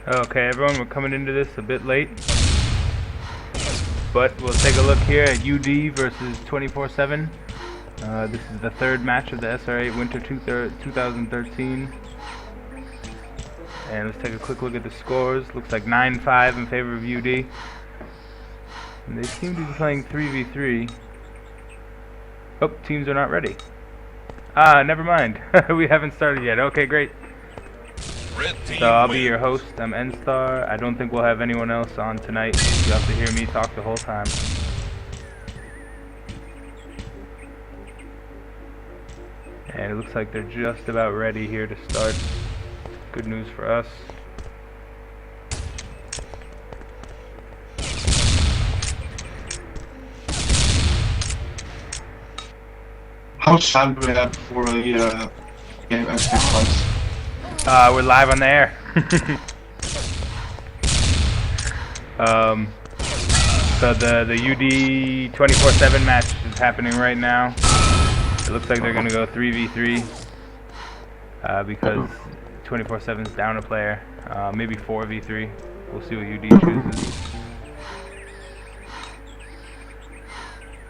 Okay, everyone, we're coming into this a bit late, but we'll take a look here at UD versus 24/7. This is the third match of the Sr8 Winter 2013. And let's take a quick look at the scores. Looks like 9-5 in favor of UD. And they seem to be playing 3v3. Oh, teams are not ready. Ah, never mind. We haven't started yet. Okay, great. So I'll be your host. I'm N-Star. I don't think we'll have anyone else on tonight. You'll have to hear me talk the whole time. And it looks like they're just about ready here to start. Good news for us. How much time do we have before the game actually starts? We're live on the air. So the UD 24/7 match is happening right now. It looks like they're gonna go 3v3 because 24/7's down a player. Maybe 4v3. We'll see what UD chooses.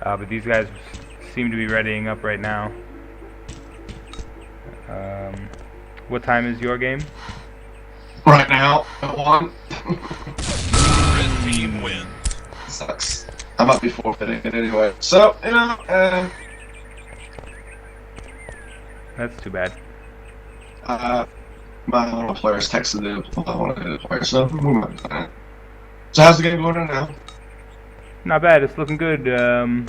But these guys seem to be readying up right now. What time is your game? Right now, at 1. Red team wins. Sucks. I might be forfeiting it anyway. So, you know, That's too bad. my little players texted me I want to do the player, so we might be fine. So how's the game going right now? Not bad. It's looking good. There's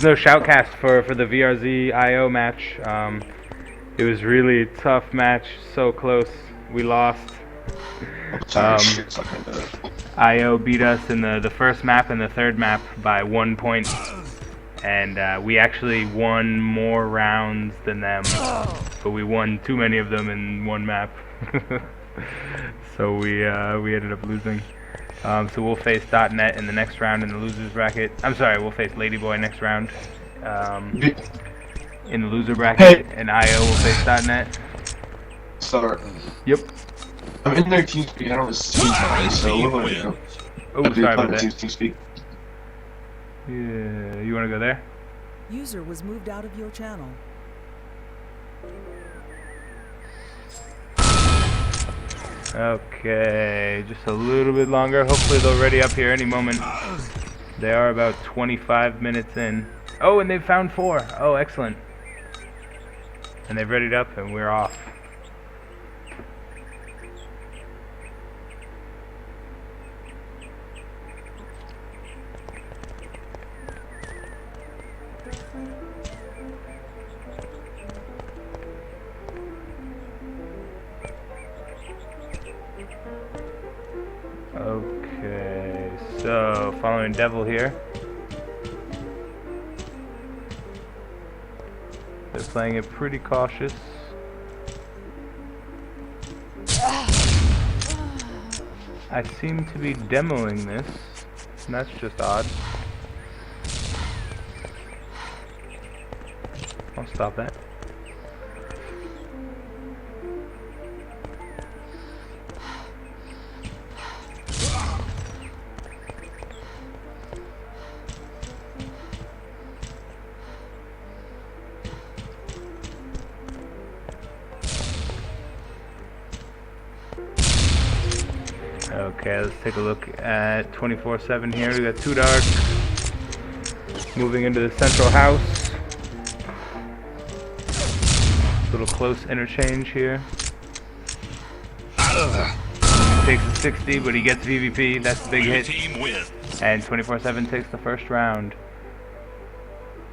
no shoutcast for the VRZ IO match. It was really a tough match. So close. We lost. IO beat us in the first map and the third map by 1 point. And we actually won more rounds than them, but we won too many of them in one map. So we ended up losing. So we'll face .NET in the next round in the losers bracket. I'm sorry, we'll face Ladyboy next round in the loser bracket, and IO will face .NET. Sorry. Yep. I'm in their team speak. I don't see team so we're going to go. Oh, sorry about that. Team speak. Yeah, you want to go there? User was moved out of your channel. Okay, just a little bit longer. Hopefully they'll ready up here any moment. They are about 25 minutes in. Oh, and they've found 4. Oh, excellent. And they've readied up and we're off. Okay, so following Devil here. They're playing it pretty cautious. I seem to be demoing this, and that's just odd. I'll stop that. Okay, let's take a look at 24/7 here. We got 2 dark moving into the central house. Little close interchange here. He takes a 60, but he gets VVP. That's a big hit. And 24/7 takes the first round.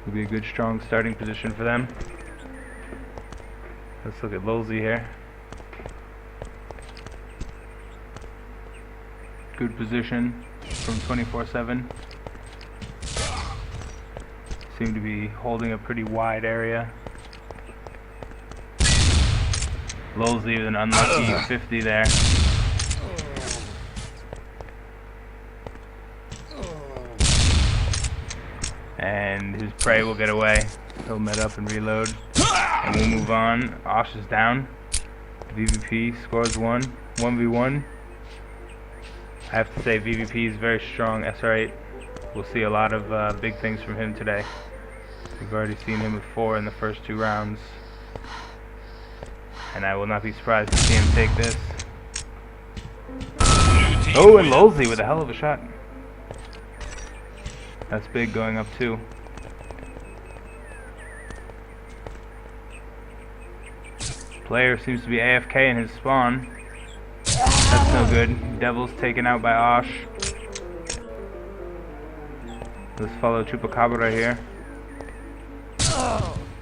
Will be a good, strong starting position for them. Let's look at Lolzy here. Good position from 24/7. Seem to be holding a pretty wide area. Lolzy with an unlucky 50 there. And his prey will get away. He'll med up and reload. And we'll move on. Osh is down. VVP scores 1v1. I have to say VVP is very strong. Sr8. We'll see a lot of big things from him today. We've already seen him with 4 in the first 2 rounds. And I will not be surprised to see him take this. Oh, and Lolzy with a hell of a shot. That's big, going up 2. Player seems to be AFK in his spawn. That's no good. Devil's taken out by Osh. Let's follow Chupacabra right here.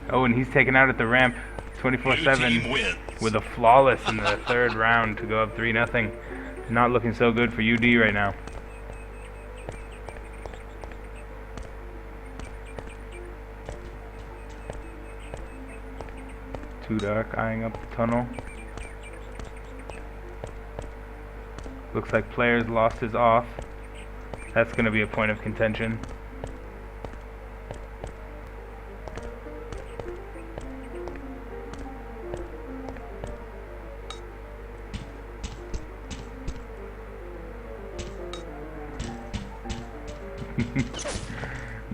Oh, and he's taken out at the ramp. 24/7 with a flawless in the 3rd round to go up 3-0. Not looking so good for UD right now. Too dark, eyeing up the tunnel. Looks like players lost his off. That's going to be a point of contention.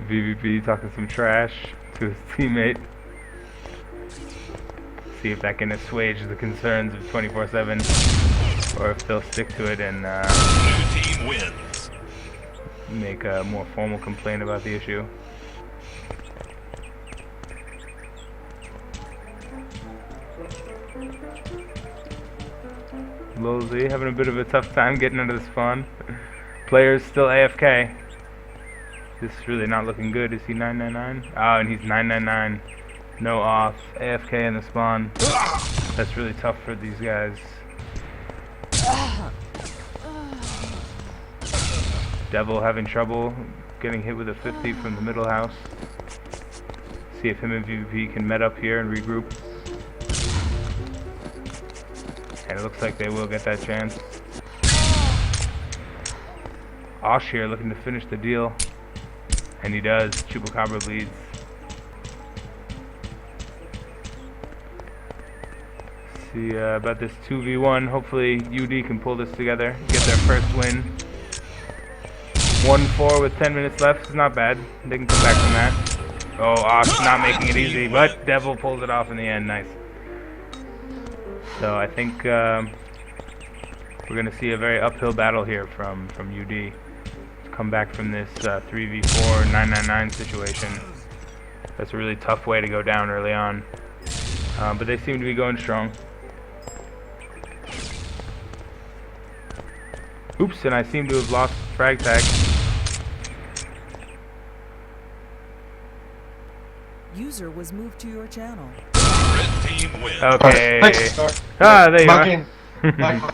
VVP talking some trash to his teammate. See if that can assuage the concerns of 24/7, or if they'll stick to it and Blue team wins. make a more formal complaint about the issue. Lolzy having a bit of a tough time getting into the spawn. Players still AFK. This is really not looking good. Is he 999? Oh, and he's 999. No off. AFK in the spawn. That's really tough for these guys. Devil having trouble getting hit with a 50 from the middle house. See if him and VVP can met up here and regroup. And it looks like they will get that chance. Osh here looking to finish the deal. And he does. Chupacabra leads. See about this 2v1. Hopefully UD can pull this together, get their first win. 1-4 with 10 minutes left is not bad. They can come back from that. Oh, Osh not making it easy, but Devil pulled it off in the end. Nice. So I think we're going to see a very uphill battle here from UD. Come back from this 3v4 999 situation. That's a really tough way to go down early on. But they seem to be going strong. Oops, and I seem to have lost frag tag. User was moved to your channel. Red team wins. Okay. Thanks, There you Mike are. in. Mike,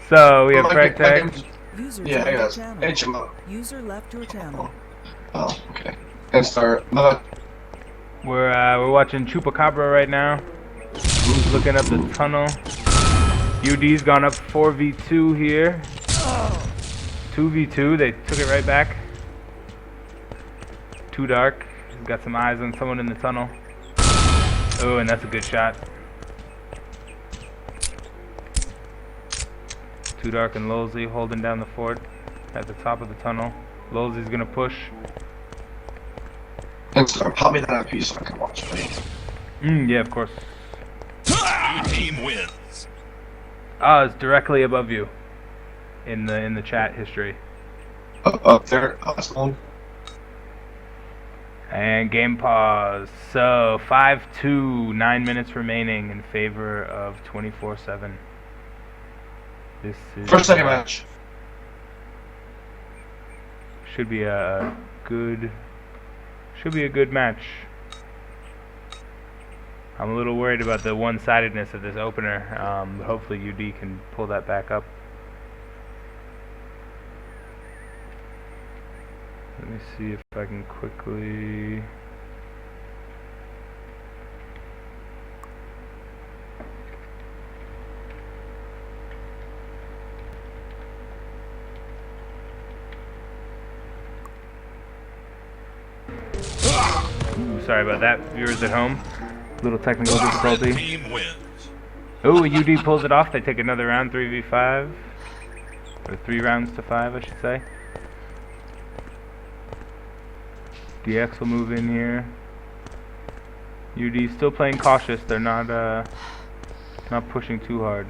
So we have Mike frag in, tag. Mike in. User Yeah, I joined your got channel. HMO. User left your channel. Oh, okay. And start. Bye. We're watching Chupacabra right now. Looking up the tunnel. UD's gone up 4v2 here. 2v2, they took it right back. Too dark. He's got some eyes on someone in the tunnel. Oh, and that's a good shot. Too dark and Lolzy holding down the fort at the top of the tunnel. Lolzy's gonna push. And start. Pop me that IP so I can watch it. Yeah, of course. Blue team wins. Ah, it's directly above you in the chat history. Up there. Awesome. And game pause. So 5-2, 9 minutes remaining in favor of 24/7. This is First second match. should be a good match. I'm a little worried about the one-sidedness of this opener, but hopefully UD can pull that back up. Let me see if I can quickly... Ooh, sorry about that, viewers at home. Little technical Red difficulty. team wins. Oh, UD pulls it off. They take another round, 3v5. Or 3 rounds to 5, I should say. DX will move in here. UD still playing cautious. They're not pushing too hard.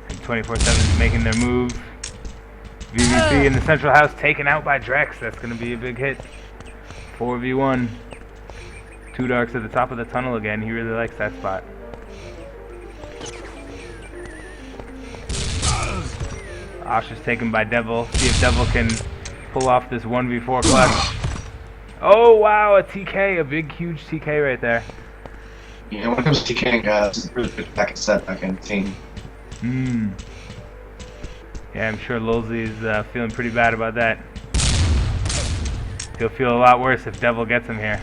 And 24/7 is making their move. VVP in the central house taken out by Drex. That's going to be a big hit. 4v1. Two Darks at the top of the tunnel again. He really likes that spot. Osh is taken by Devil. See if Devil can pull off this 1v4 clutch. Oh wow, a TK, a big huge TK right there. Yeah, when it comes to TKing guys, it's really good back and set back in the team. Yeah, I'm sure Lulzy's feeling pretty bad about that. He'll feel a lot worse if Devil gets him here.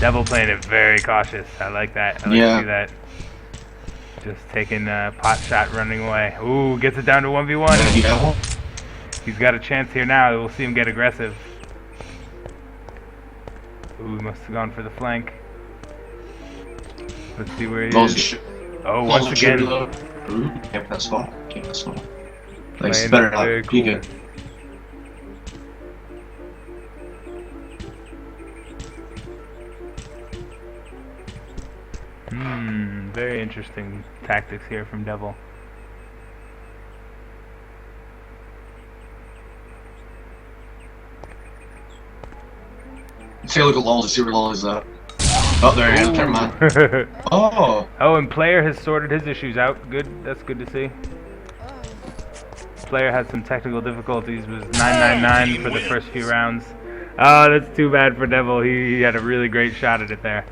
Devil playing it very cautious. I like that. I like to see that. Just taking a pot shot, running away. Ooh, gets it down to 1v1. He's got a chance here now. We'll see him get aggressive. Ooh, he must have gone for the flank. Let's see where he is. Oh, once again. Ooh, kept that spot. Kept that spot. Like, Playing better very not. cool. Good. Very interesting tactics here from Devil. Take a look at Lulzy, see where Lulzy's at. Oh, there he is. Never mind. Oh. Oh, and Player has sorted his issues out. Good. That's good to see. Player had some technical difficulties. Was 999 for the first few rounds. Oh, that's too bad for Devil. He had a really great shot at it there.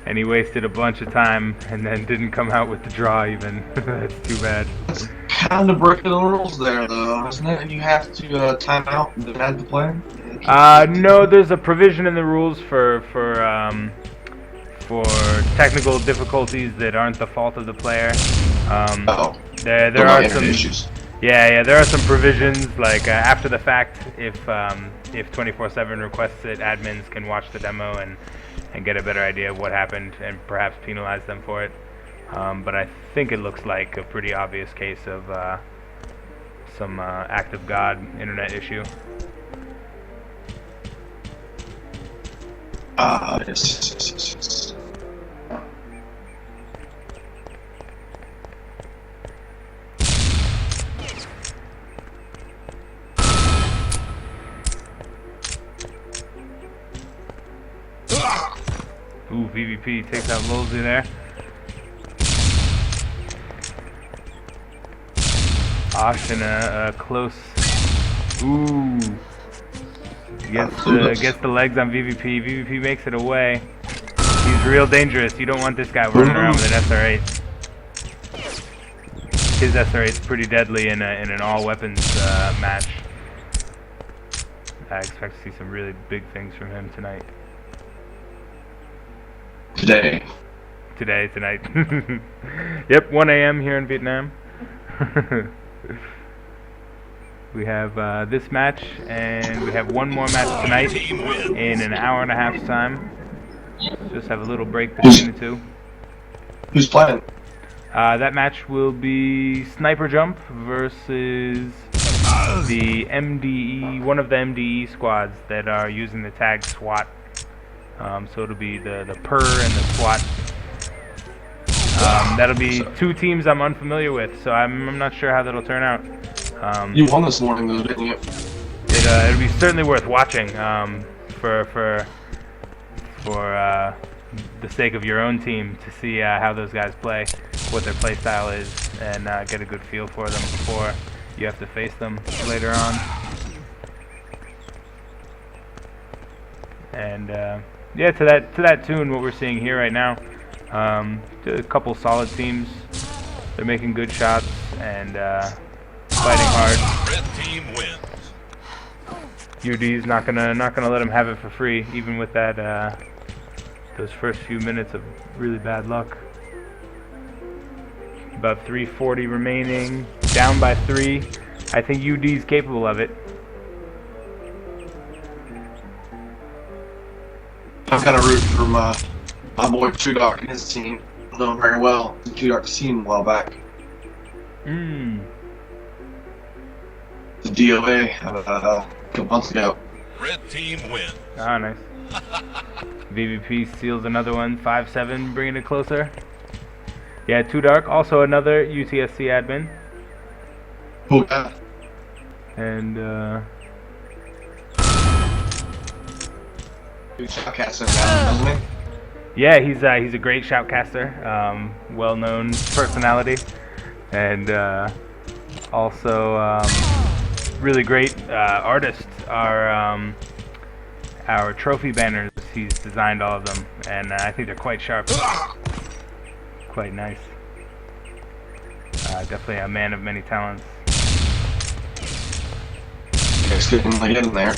And he wasted a bunch of time and then didn't come out with the draw even. That's too bad. That's kind of breaking the rules there, though, isn't it? You have to time out and add the player? No, there's a provision in the rules for technical difficulties that aren't the fault of the player. There are some issues. Yeah, there are some provisions like after the fact, if 24/7 requests it, admins can watch the demo and get a better idea of what happened and perhaps penalize them for it. But I think it looks like a pretty obvious case of some act of God internet issue. Yes. Ooh, VVP takes out Lulzy there. Osh in a close. Ooh. Gets the legs on VVP. VVP makes it away. He's real dangerous. You don't want this guy running around with an SR8. His SR8's pretty deadly in an all-weapons match. I expect to see some really big things from him tonight. Tonight. Yep, 1 a.m. here in Vietnam. We have this match, and we have one more match tonight in an hour and a half's time. Just have a little break between the two. Who's playing? That match will be Sniper Jump versus the MDE, one of the MDE squads that are using the tag SWAT. So it'll be the PER and the SWAT. That'll be two teams I'm unfamiliar with, so I'm not sure how that'll turn out. You won this morning, though, didn't you? It'll be certainly worth watching for the sake of your own team to see how those guys play, what their play style is, and get a good feel for them before you have to face them later on. And yeah, to that tune, what we're seeing here right now, a couple solid teams. They're making good shots and fighting hard. Red team wins. UD's not gonna let him have it for free, even with that those first few minutes of really bad luck. About 340 remaining, down by 3. I think UD's capable of it. I'm kind of rooting for my boy Too Dark and his team. I know him very well. Too Dark's team a while back. Hmm. The DOA a couple months ago. Red team wins. Ah, nice. VVP steals another one. 5-7, bringing it closer. Yeah, Too Dark, also another UTSC admin. Cool guy. And, Good shoutcaster now, doesn't he? yeah, he's a great shoutcaster, well-known personality, and also really great artist. Our trophy banners, he's designed all of them, and I think they're quite sharp, quite nice. Definitely a man of many talents. Just couldn't really get in there.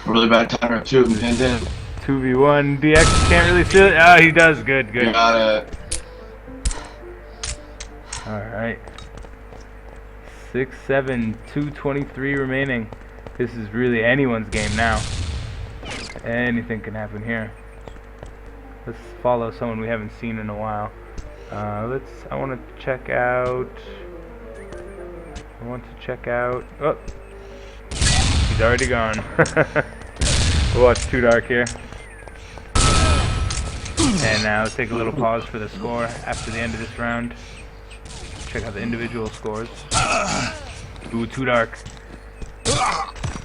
Really bad timer, two of them pinned in. 2v1, DX can't really steal it. Oh, he does. Good, good. Got it. Alright. 6-7, 2:23 remaining. This is really anyone's game now. Anything can happen here. Let's follow someone we haven't seen in a while. I want to check out. Oh, he's already gone. We'll watch Too Dark here. And now let's take a little pause for the score after the end of this round. Check out the individual scores. Ooh, Too Dark.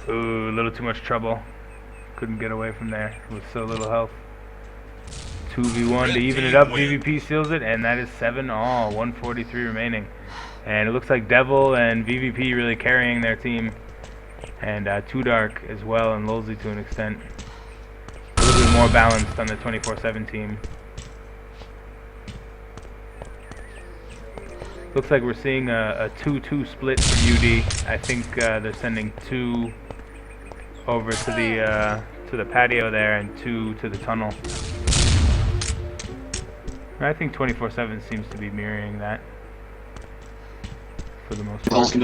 Ooh, a little too much trouble. Couldn't get away from there with so little health. 2v1 to even it up. VVP seals it, and that is 7-all. 143 remaining. And it looks like Devil and VVP really carrying their team. And Too Dark as well, and Lolsey to an extent. A little bit more balanced on the 24/7 team. Looks like we're seeing a 2-2 split from UD. I think they're sending 2 over to the patio there, and 2 to the tunnel. I think 24/7 seems to be mirroring that for the most part.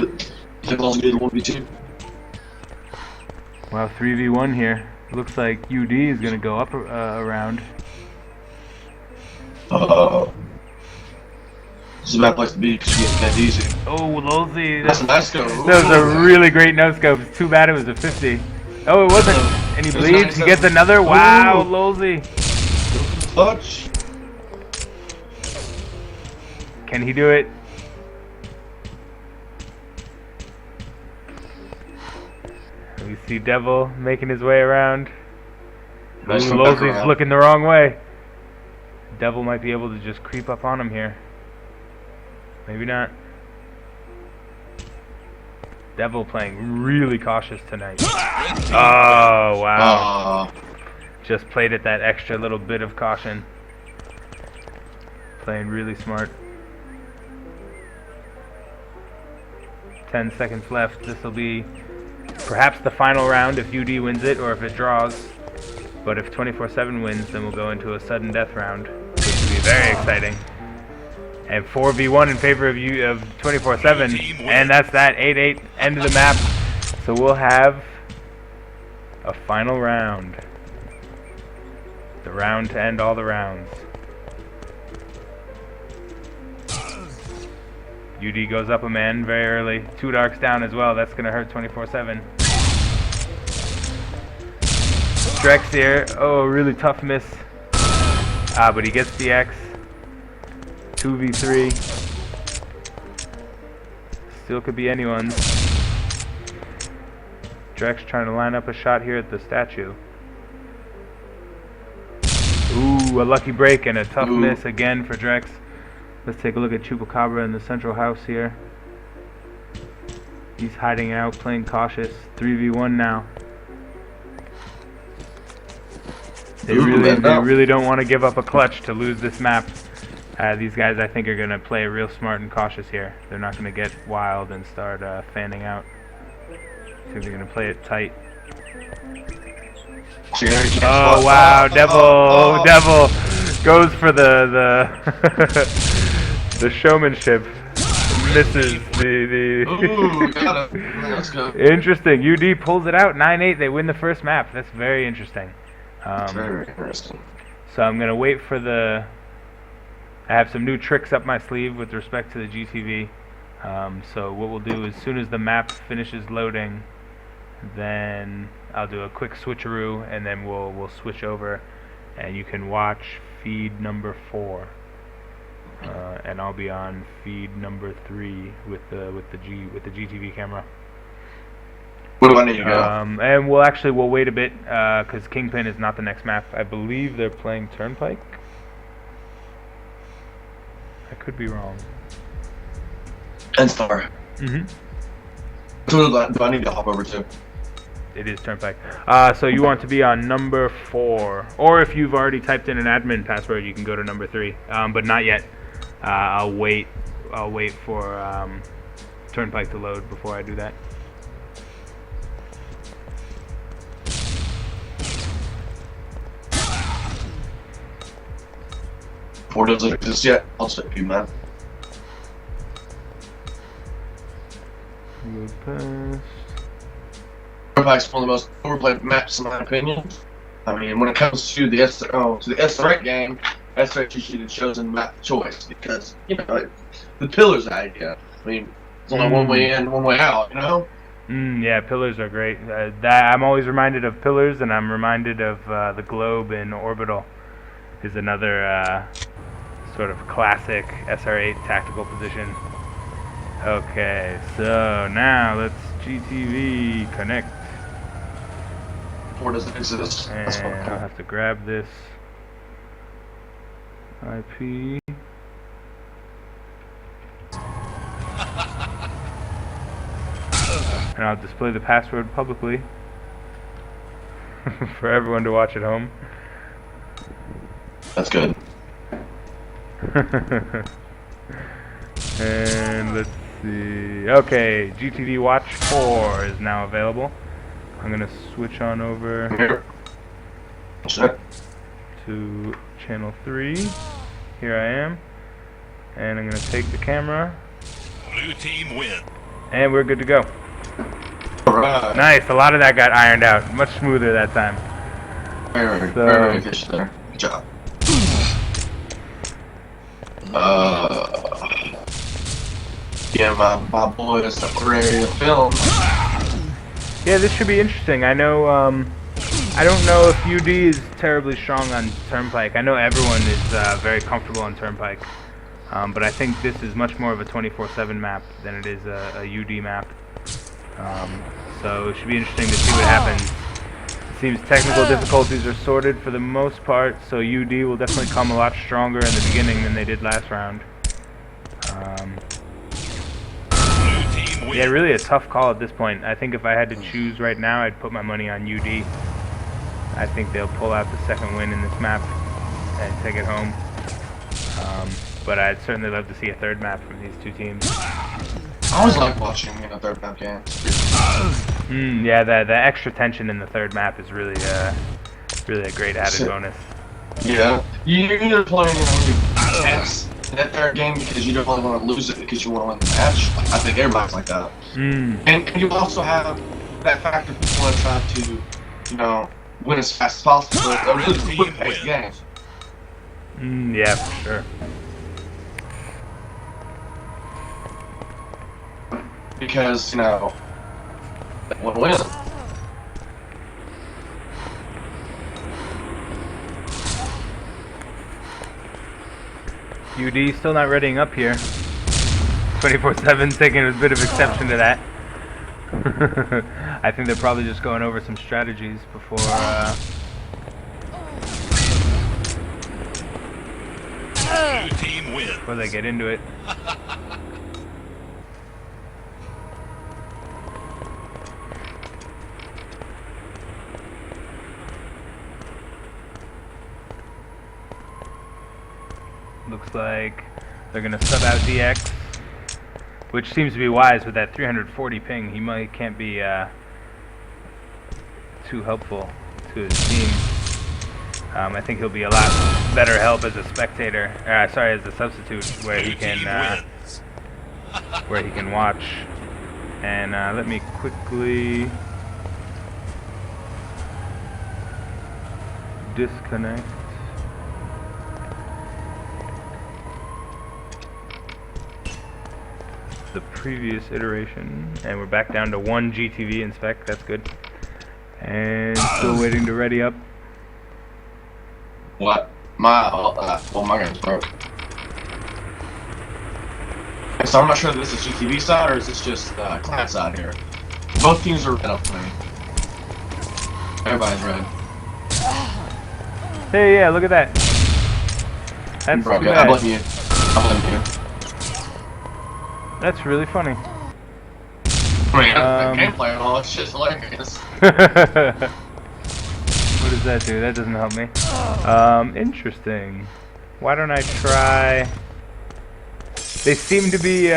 Wow, 3v1 here. Looks like UD is going to go up around. This is a bad place to be because you get that easy. Oh, Lolsey. That's a nice go. That was a really great no-scope. It's too bad it was a 50. Oh, it wasn't. And he bleeds. He gets another. Wow, Lolsey. Touch. Can he do it? We see Devil making his way around. Nice Ooh, Lolsey's looking the wrong way. Devil might be able to just creep up on him here. Maybe not. Devil playing really cautious tonight. Oh, wow. Just played it that extra little bit of caution. Playing really smart. 10 seconds left. This will be perhaps the final round if UD wins it or if it draws. But if 24/7 wins, then we'll go into a sudden death round, which will be very exciting. And 4v1 in favor of 24/7, and that's that. 8-8, end of the map. So we'll have a final round. The round to end all the rounds. UD goes up a man very early. Too Dark's down as well. That's going to hurt 24/7. Drex here. Oh, really tough miss. But he gets the X. 2v3. Still could be anyone's. Drex trying to line up a shot here at the statue. Ooh, a lucky break and a tough miss again for Drex. Let's take a look at Chupacabra in the central house here. He's hiding out, playing cautious. 3v1 now. They really don't want to give up a clutch to lose this map. These guys, I think, are going to play real smart and cautious here. They're not going to get wild and start fanning out. I think they're going to play it tight. Oh wow, Devil goes for the the showmanship. Misses the Ooh, got it. Let's go. Interesting. UD pulls it out. 9-8. They win the first map. That's very interesting. Very interesting. So I'm gonna wait for the. I have some new tricks up my sleeve with respect to the GTV. So what we'll do is, as soon as the map finishes loading, then I'll do a quick switcheroo, and then we'll switch over, and you can watch feed number 4, and I'll be on feed number 3 with the GTV camera. Where do I need to go? And we'll wait a bit because Kingpin is not the next map. I believe they're playing Turnpike. I could be wrong. And Star. Mm-hmm. So do I need to hop over to? It is Turnpike. So you want to be on number 4, or if you've already typed in an admin password, you can go to number 3. But not yet. I'll wait for Turnpike to load before I do that. Or doesn't exist yet? I'll step you, man. Load past. Turnpike's one of the most overplayed maps, in my opinion. I mean, when it comes to the Sr8 game, Sr8 should have chosen map choice because the pillars idea. I mean, it's only one way in, one way out. Yeah, pillars are great. I'm always reminded of pillars, and I'm reminded of the globe in Orbital. Is another sort of classic Sr8 tactical position. Okay, so now let's GTV connect. Or does it exist? And I'll have to grab this IP. And I'll display the password publicly for everyone to watch at home. That's good. And let's see. Okay, GTV Watch 4 is now available. I'm gonna switch on over Here. Sure. to channel 3. Here I am. And I'm gonna take the camera. Blue team wins. And we're good to go. Alright. Nice, a lot of that got ironed out. Much smoother that time. Very efficient there. Good job. Yeah, my boys are ready to film. Yeah, this should be interesting. I know, I don't know if UD is terribly strong on Turnpike. I know everyone is very comfortable on Turnpike. But I think this is much more of a 24/7 map than it is a UD map. So it should be interesting to see what happens. It seems technical difficulties are sorted for the most part, so UD will definitely come a lot stronger in the beginning than they did last round. Yeah, really a tough call at this point. I think if I had to choose right now, I'd put my money on UD. I think they'll pull out the second win in this map and take it home. But I'd certainly love to see a third map from these two teams. I always like watching a third map game. Yeah, the extra tension in the third map is really a great added bonus. Yeah, you're either playing tense in that third game because you don't really want to lose it because you want to win the match. I think everybody's like that. And you also have that factor of people want to try to, win as fast as possible. A really quick paced game. Yeah, for sure. Because, they want to win. UD still not readying up here. 24/7 taking a bit of exception to that. I think they're probably just going over some strategies before Team wins. before they get into it. Looks like they're gonna sub out DX, which seems to be wise with that 340 ping. He can't be too helpful to his team. I think he'll be a lot better help as a spectator. Sorry, as a substitute, where he can watch. And let me quickly disconnect. The previous iteration, and we're back down to 1 GTV in spec. That's good. And still waiting to ready up. What? My game's broke. So I'm not sure if this is GTV side or is this just client side here. Both teams are red up for me. Everybody's red. Hey, yeah, look at that. That's Bro, too yeah, bad. I blame you. I blame you. That's really funny. I mean, gameplay and all that shit's hilarious. What does that do? That doesn't help me. Interesting. Why don't I try... They seem to be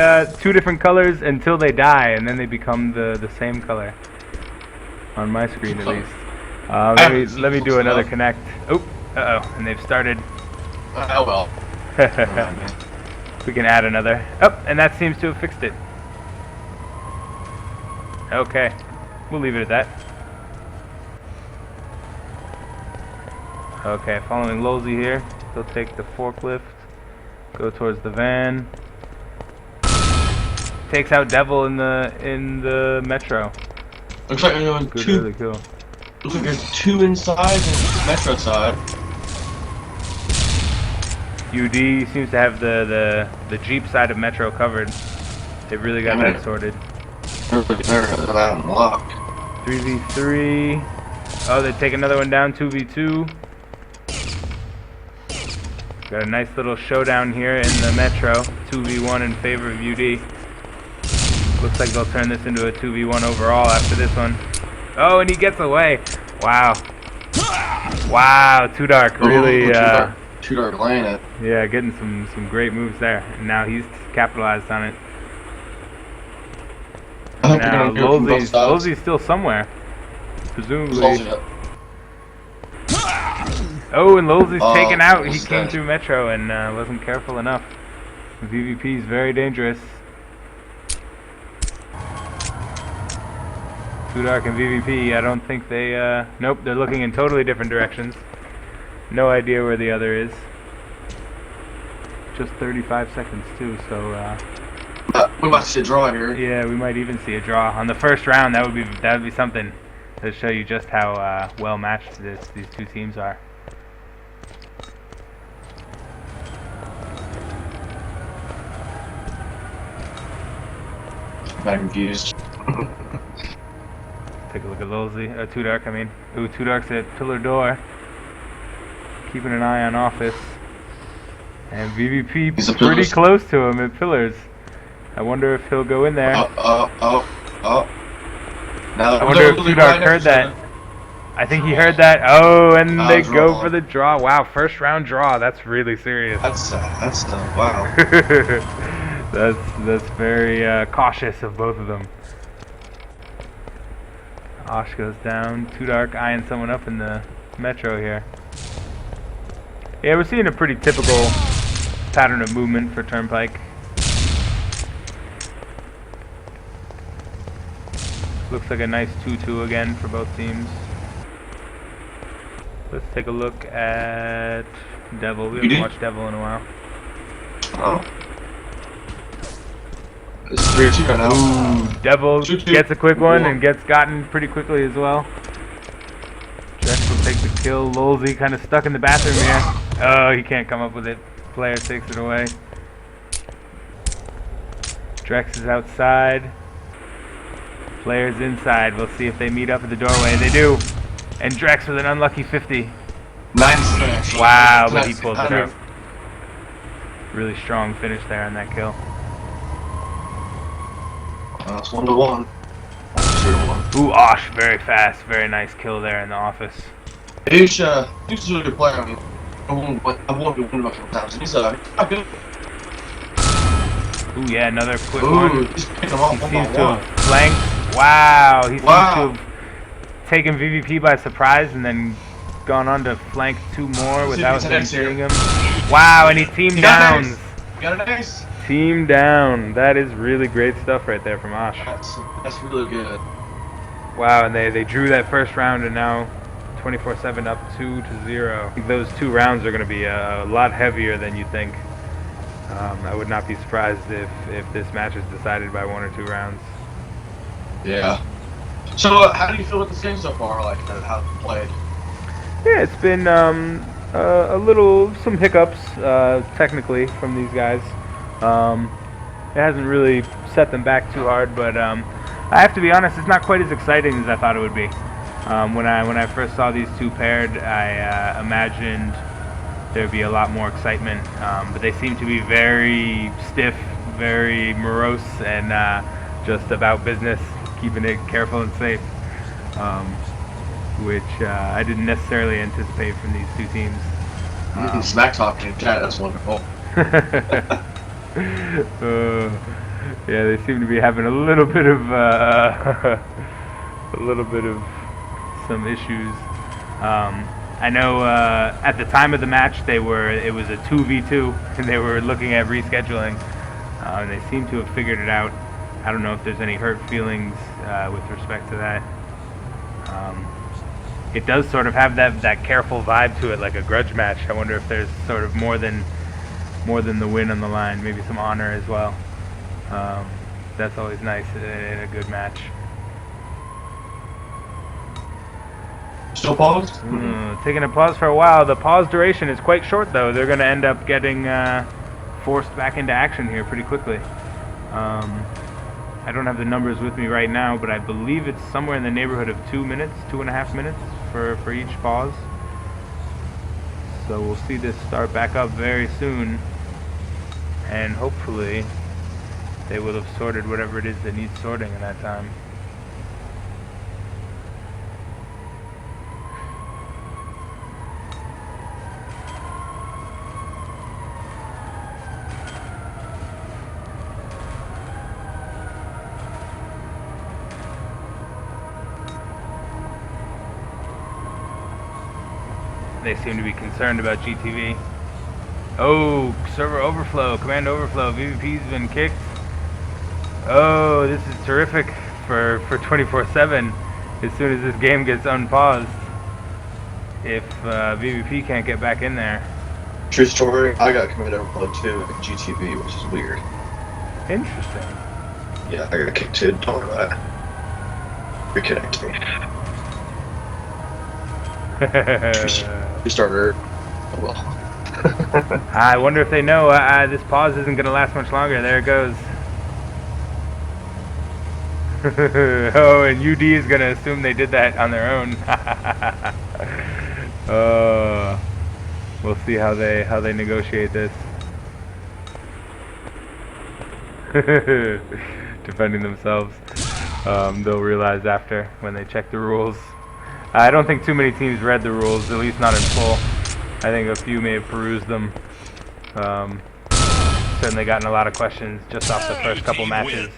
2 different colors until they die, and then they become the same color. On my screen, at least. Let me do another connect. Oh, uh-oh, and they've started. Oh well. We can add another. Oh, and that seems to have fixed it. Okay, we'll leave it at that. Okay, following Lolzy here. He'll take the forklift, go towards the van. Takes out Devil in the Metro. Looks like there's Good two. early kill. Looks like there's 2 inside and Metro side. UD seems to have the Jeep side of Metro covered. They've really got that sorted. They're out and locked. 3v3. Oh, they take another one down. 2v2. Got a nice little showdown here in the Metro. 2v1 in favor of UD. Looks like they'll turn this into a 2v1 overall after this one. Oh, and he gets away. Wow. Wow, Too Dark really... Too Dark laying it. Yeah, getting some great moves there. And now he's capitalized on it. I think Now, they're gonna go Lolzy's still somewhere. Presumably. Oh, and Lolzy's taken out. He came through Metro and wasn't careful enough. VVP is very dangerous. Too Dark and VVP, I don't think they... nope, they're looking in totally different directions. No idea where the other is. Just 35 seconds too, so... we're about to see a draw here. Yeah, we might even see a draw. On the first round, that would be something to show you just how well matched these 2 teams are. I'm confused. Take a look at Lolzy, Too Dark, I mean. Ooh, Too Dark's at pillar door. Keeping an eye on office. And VVP pretty close to him at pillars. I wonder if he'll go in there. Now I wonder if Too Dark heard that. I think he heard that. Oh, and they go for the draw. Wow, first round draw. That's really serious. That's wow. That's very cautious of both of them. Osh goes down. Too Dark eyeing someone up in the Metro here. Yeah, we're seeing a pretty typical pattern of movement for Turnpike. Looks like a nice 2-2 again for both teams. Let's take a look at Devil. We haven't watched Devil in a while. Oh. It's 3-2 right now. Ooh, Devil gets a quick one and gets gotten pretty quickly as well. Drex will take the kill. Lolzy kind of stuck in the bathroom here. Oh, he can't come up with it. Player takes it away. Drex is outside. Player's inside. We'll see if they meet up at the doorway. They do. And Drex with an unlucky 50. Nice. Wow, but he pulled it up. Really strong finish there on that kill. It's 1-1. 2-1. Ooh, Osh, very fast. Very nice kill there in the office. He's a really good player. I mean, I've won him a couple times. He's good. Ooh, yeah, another quick Ooh, one. he's picking him off He one seems by to one. have flanked. Wow, he seems to have taken VVP by surprise and then gone on to flank 2 more without them seeing him. Wow, and he team downs. Got an ace. Team down. That is really great stuff right there from Osh. That's really good. Wow, and they drew that first round and now 24-7 up 2-0. I think those 2 rounds are going to be a lot heavier than you think. I would not be surprised if this match is decided by 1 or 2 rounds. Yeah. So, how do you feel with this game so far? Like, how it's played? Yeah, it's been some hiccups technically from these guys. It hasn't really set them back too hard, but I have to be honest, it's not quite as exciting as I thought it would be. When I first saw these 2 paired, I imagined there'd be a lot more excitement, but they seem to be very stiff, very morose, and just about business, keeping it careful and safe, which I didn't necessarily anticipate from these 2 teams. Smack talking in chat, that's wonderful. Yeah, they seem to be having a little bit of some issues. I know at the time of the match it was a 2v2 and they were looking at rescheduling, and they seem to have figured it out. I don't know if there's any hurt feelings with respect to that. It does sort of have that careful vibe to it, like a grudge match. I wonder if there's sort of more than the win on the line, maybe some honor as well. That's always nice in a good match. Still paused? Taking a pause for a while. The pause duration is quite short, though. They're going to end up getting forced back into action here pretty quickly. I don't have the numbers with me right now, but I believe it's somewhere in the neighborhood of 2 minutes, 2.5 minutes for each pause. So we'll see this start back up very soon, and hopefully they will have sorted whatever it is that needs sorting in that time. They seem to be concerned about GTV. Oh, server overflow, command overflow, VVP's been kicked. Oh, this is terrific for 24/7 as soon as this game gets unpaused. If VVP can't get back in there. True story, I got command overflow too in GTV, which is weird. Interesting. Yeah, I got kicked too, don't worry about it. Reconnect me. Restarter. Oh well. I wonder if they know this pause isn't going to last much longer. There it goes. Oh, and UD is going to assume they did that on their own. We'll see how they negotiate this. Defending themselves. They'll realize after when they check the rules. I don't think too many teams read the rules, at least not in full. I think a few may have perused them. Certainly gotten a lot of questions just off the first couple matches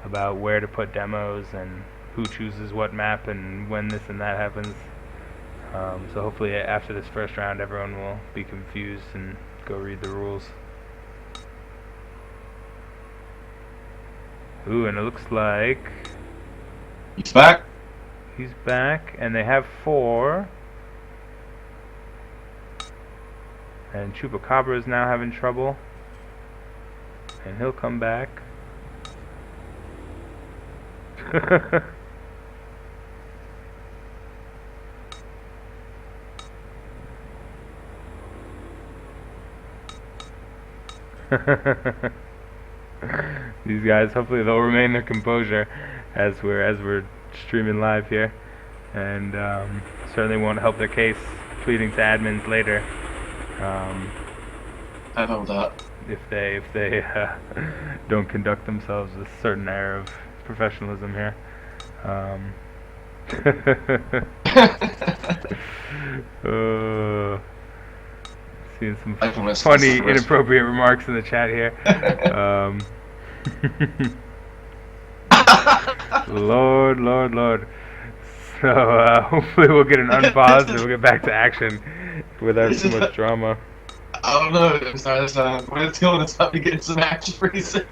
about where to put demos and who chooses what map and when this and that happens. So hopefully after this first round everyone will be confused and go read the rules. Ooh, and it looks like He's back. he's back, and they have 4. And Chupacabra is now having trouble, and he'll come back. These guys, hopefully they'll remain their composure as we're streaming live here, and certainly won't help their case pleading to admins later. I know that. If they don't conduct themselves with a certain air of professionalism here. Seeing some funny, inappropriate remarks in the chat here. Lord. So hopefully we'll get an unpause and we'll get back to action without too much drama. I don't know. When it's going, it's about to get some action pretty soon.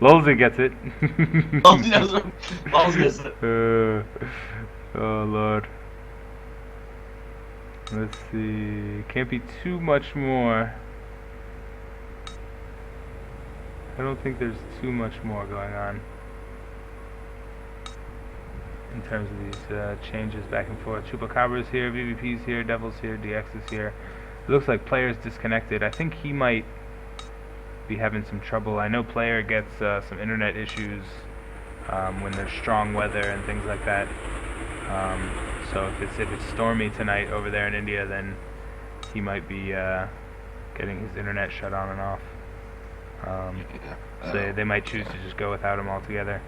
Lolzy gets it. Lolzy gets it. Oh Lord. Let's see. Can't be too much more. I don't think there's too much more going on in terms of these changes back and forth. Chupacabra's here, VVP's here, Devil's here, DX is here. It looks like Player's disconnected. I think he might be having some trouble. I know Player gets some internet issues when there's strong weather and things like that. So if it's stormy tonight over there in India, then he might be getting his internet shut on and off. So they might choose to just go without him altogether.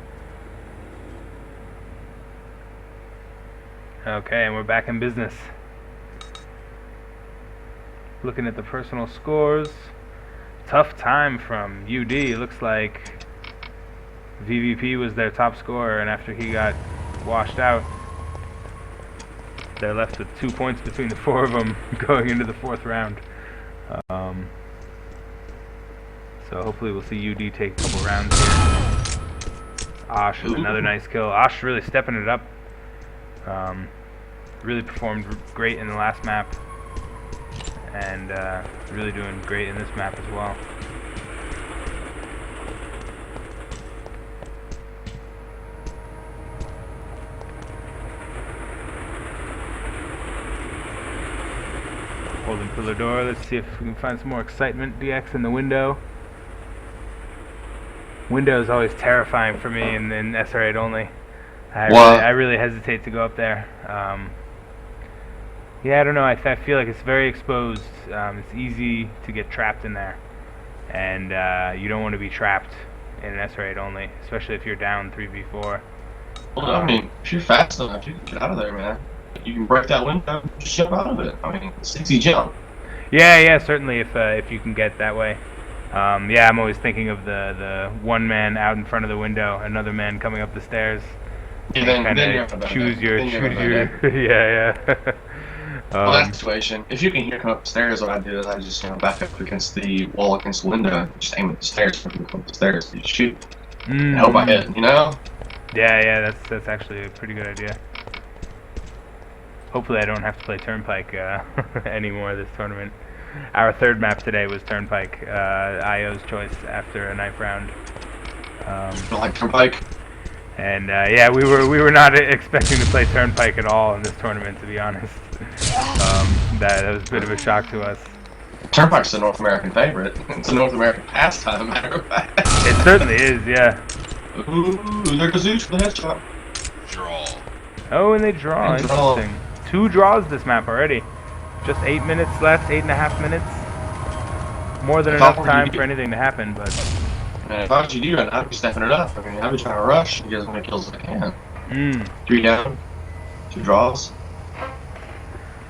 Okay, and we're back in business. Looking at the personal scores. Tough time from UD. Looks like VVP was their top scorer, and after he got washed out, they're left with 2 points between the four of them going into the fourth round. So hopefully we'll see UD take a couple rounds here. Osh with another nice kill. Osh really stepping it up. Really performed great in the last map, and really doing great in this map as well. Holding pillar door. Let's see if we can find some more excitement. DX in the window. Window is always terrifying for me in Sr8 only. I really hesitate to go up there. Yeah, I don't know. I feel like it's very exposed. It's easy to get trapped in there, and you don't want to be trapped in an Sr8 only, especially if you're down 3v4. Well, I mean, if you're fast enough, you can get out of there, man. You can break that window, just jump out of it. I mean, it's easy jump. Yeah, certainly if you can get that way. Yeah, I'm always thinking of the one man out in front of the window, another man coming up the stairs. And then choose your yeah. Well, that situation, if you can hear come up the stairs, what I do is I just back up against the wall against the window, just aim at the stairs, when you come up the stairs, you shoot, and hope I hit, you know? Yeah, that's actually a pretty good idea. Hopefully I don't have to play Turnpike anymore this tournament. Our third map today was Turnpike, IO's choice after a ninth round. You don't like Turnpike? And yeah, we were not expecting to play Turnpike at all in this tournament, to be honest. That was a bit of a shock to us. Turnpike's a North American favorite. It's a North American pastime, matter of fact. It certainly is, yeah. Ooh, there goes Ooch for the headshot. Draw. Oh, and they draw. Interesting. 2 draws this map already. Just 8 minutes left, 8.5 minutes. More than enough time for anything to happen, but... Man, if I was you, I'd be stepping it up. I mean, I'd be trying to rush and get as many kills as I can. 3 down, 2 draws.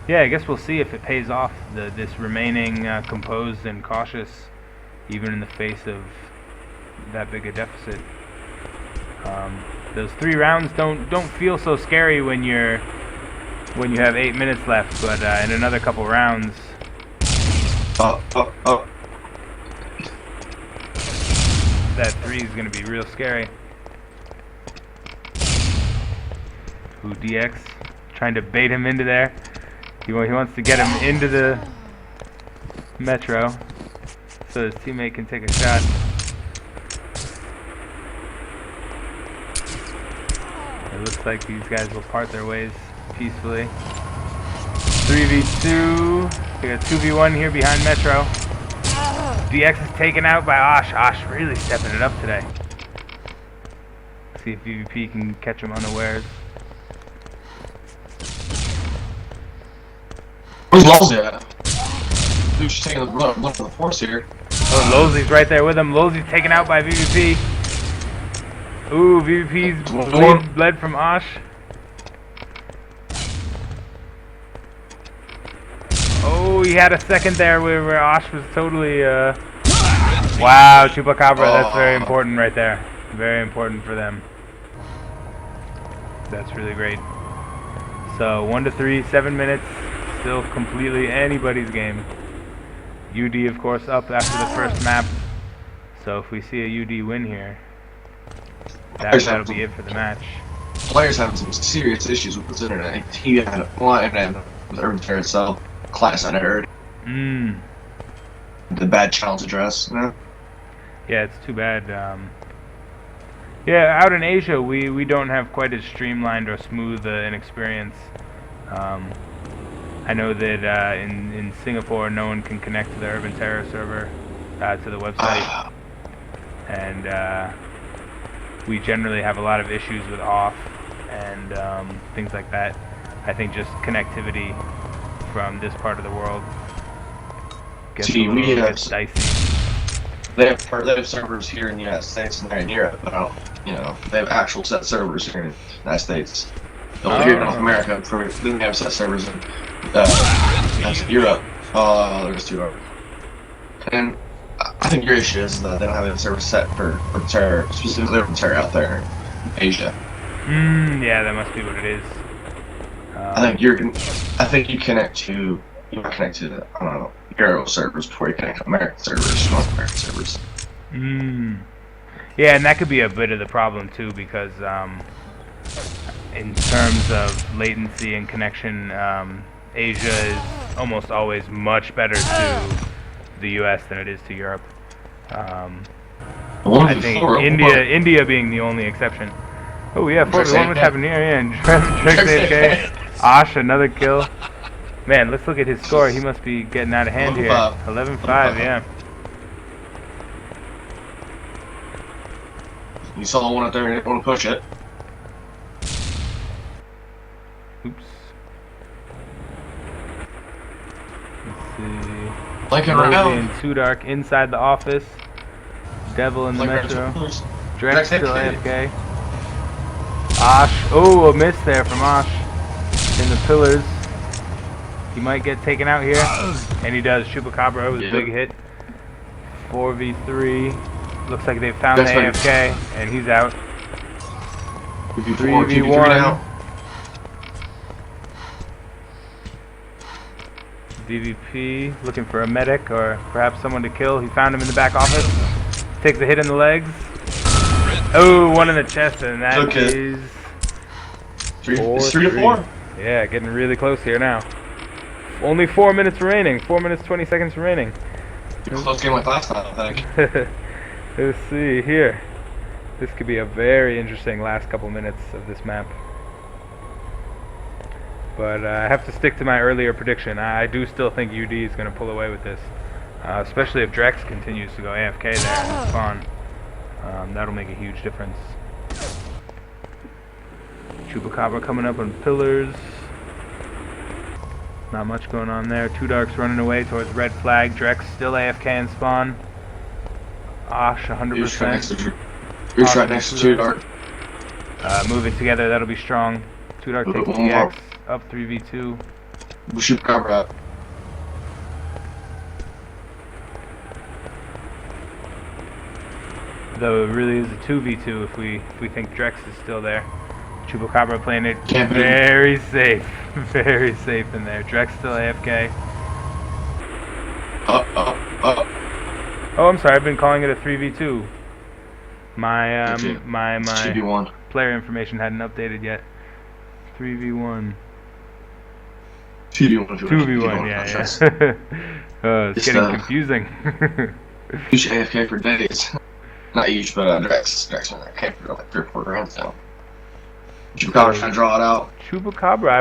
Yeah, I guess we'll see if it pays off, this remaining composed and cautious, even in the face of that big a deficit. Those 3 rounds don't feel so scary when you have 8 minutes left, but in another couple rounds, that 3 is going to be real scary. Ooh, DX trying to bait him into there. He wants to get him into the metro so his teammate can take a shot. It looks like these guys will part their ways peacefully. 3v2. We got 2v1 here behind Metro. DX is taken out by Osh. Osh really stepping it up today. See if VVP can catch him unawares. Where's Lolzy at? Dude, she's taking the blood of the force here. Oh, Lolzy's right there with him. Lolzy's taken out by VVP. Ooh, VVP's bled from Osh. Oh, he had a second there where Osh was totally, Wow, Chupacabra, that's very important right there. Very important for them. That's really great. So, 1-3, 7 minutes. Still completely anybody's game. UD, of course, up after the first map. So if we see a UD win here, that'll be it for the match. Players having some serious issues with his internet. He had with Urban Terror itself. Class I heard. The bad challenge address, you know? Yeah, it's too bad. Yeah, out in Asia, we don't have quite as streamlined or smooth an experience. I know that in Singapore, no one can connect to the Urban Terror server, to the website, and we generally have a lot of issues with off and things like that. I think just connectivity from this part of the world gets a little bit dicey. They have servers here in the United States and they're in Europe, but they have actual set servers here in the United States. Here in North America, then they have set servers in Europe. There's two of them. And I think your issue is that they don't have a server set for terror, specifically Urban Terror out there in Asia. Yeah, that must be what it is. I think you connect to I don't know, Euro servers before you connect to American servers, North American servers. Yeah, and that could be a bit of the problem too, because in terms of latency and connection, Asia is almost always much better to the US than it is to Europe. I think India being the only exception. Oh yeah, 4-1, what's happening here? Yeah, and AFK. Osh, another kill. Man, let's look at his score. He must be getting out of hand here. 11-5, yeah. You saw one out there and didn't want to push it. Oops. Let's see. Like it right in Too Dark inside the office. Devil in the metro. Drex still AFK. Osh. Oh, a miss there from Osh. In the pillars. He might get taken out here. And he does. Chupacabra was a big hit. 4v3. Looks like they found the AFK. And he's out. 3v1. DVP looking for a medic or perhaps someone to kill. He found him in the back office. Takes a hit in the legs. Oh, one in the chest, and that is 3-4. Yeah, getting really close here now. Only 4 minutes remaining. 4 minutes 20 seconds remaining. Close game like last time, I think. Let's see here. This could be a very interesting last couple minutes of this map. But I have to stick to my earlier prediction. I do still think UD is going to pull away with this. Especially if Drex continues to go AFK there and spawn. That'll make a huge difference. Chupacabra coming up on pillars. Not much going on there. Too Dark's running away towards red flag. Drex still AFK and spawn. Osh 100%. You're right next to Too Dark. Moving together, that'll be strong. Too Dark takes TX. Up 3v2. We should cover up. Though it really is a 2v2 if we think Drex is still there. Chupacabra playing it very safe. Very safe in there. Drex still AFK. Oh, I'm sorry, I've been calling it a 3v2. My player information hadn't updated yet. 3v1. 2v1, yeah. It's getting confusing. Huge AFK for days. Not huge, but Drex AFK for like 3 or 4 rounds now. Chupacabra trying to draw it out. Chupacabra,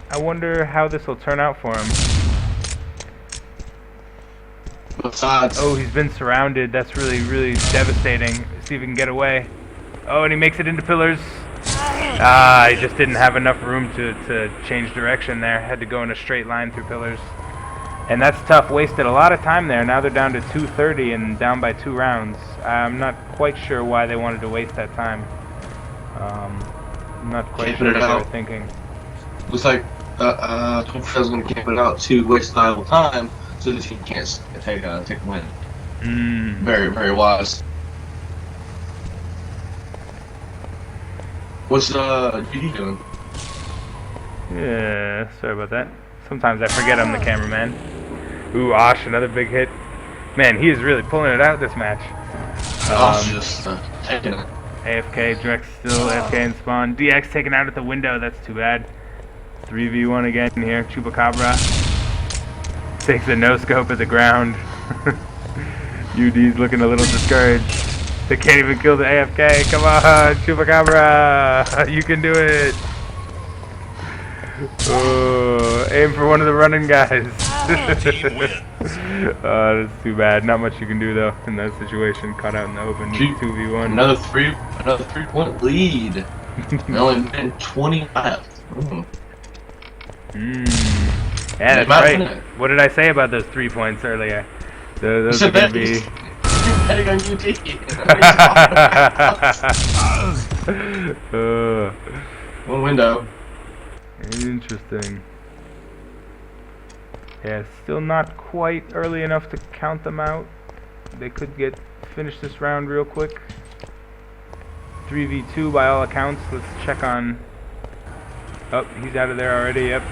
I wonder how this will turn out for him. Both sides. Oh, he's been surrounded. That's really, really devastating. See if he can get away. Oh, and he makes it into pillars. He just didn't have enough room to change direction there. Had to go in a straight line through pillars. And that's tough. Wasted a lot of time there. Now they're down to 2:30 and down by 2 rounds. I'm not quite sure why they wanted to waste that time. I'm not quite sure what they were thinking. Looks like 24 is going to camp it out to waste valuable time so that he can't take the win. Very, very wise. What's GD doing? Yeah, sorry about that. Sometimes I forget I'm the cameraman. Ooh, Osh, another big hit. Man, he is really pulling it out this match. Just taking it. AFK, Drex still AFK in spawn. DX taken out at the window, that's too bad. 3v1 again here. Chupacabra takes a no-scope at the ground. UD's looking a little discouraged. They can't even kill the AFK. Come on, Chupacabra! You can do it! Oh, aim for one of the running guys. That's too bad. Not much you can do though in that situation. Caught out in the open. 2v1. Another 3-point lead. Only been 20 left. Yeah, that's right. What did I say about those 3 points earlier? Those are gonna be. Betting on UT. One window. Interesting. Yeah, still not quite early enough to count them out. They could finish this round real quick. 3v2 by all accounts. Let's check on. Oh, he's out of there already. Yep.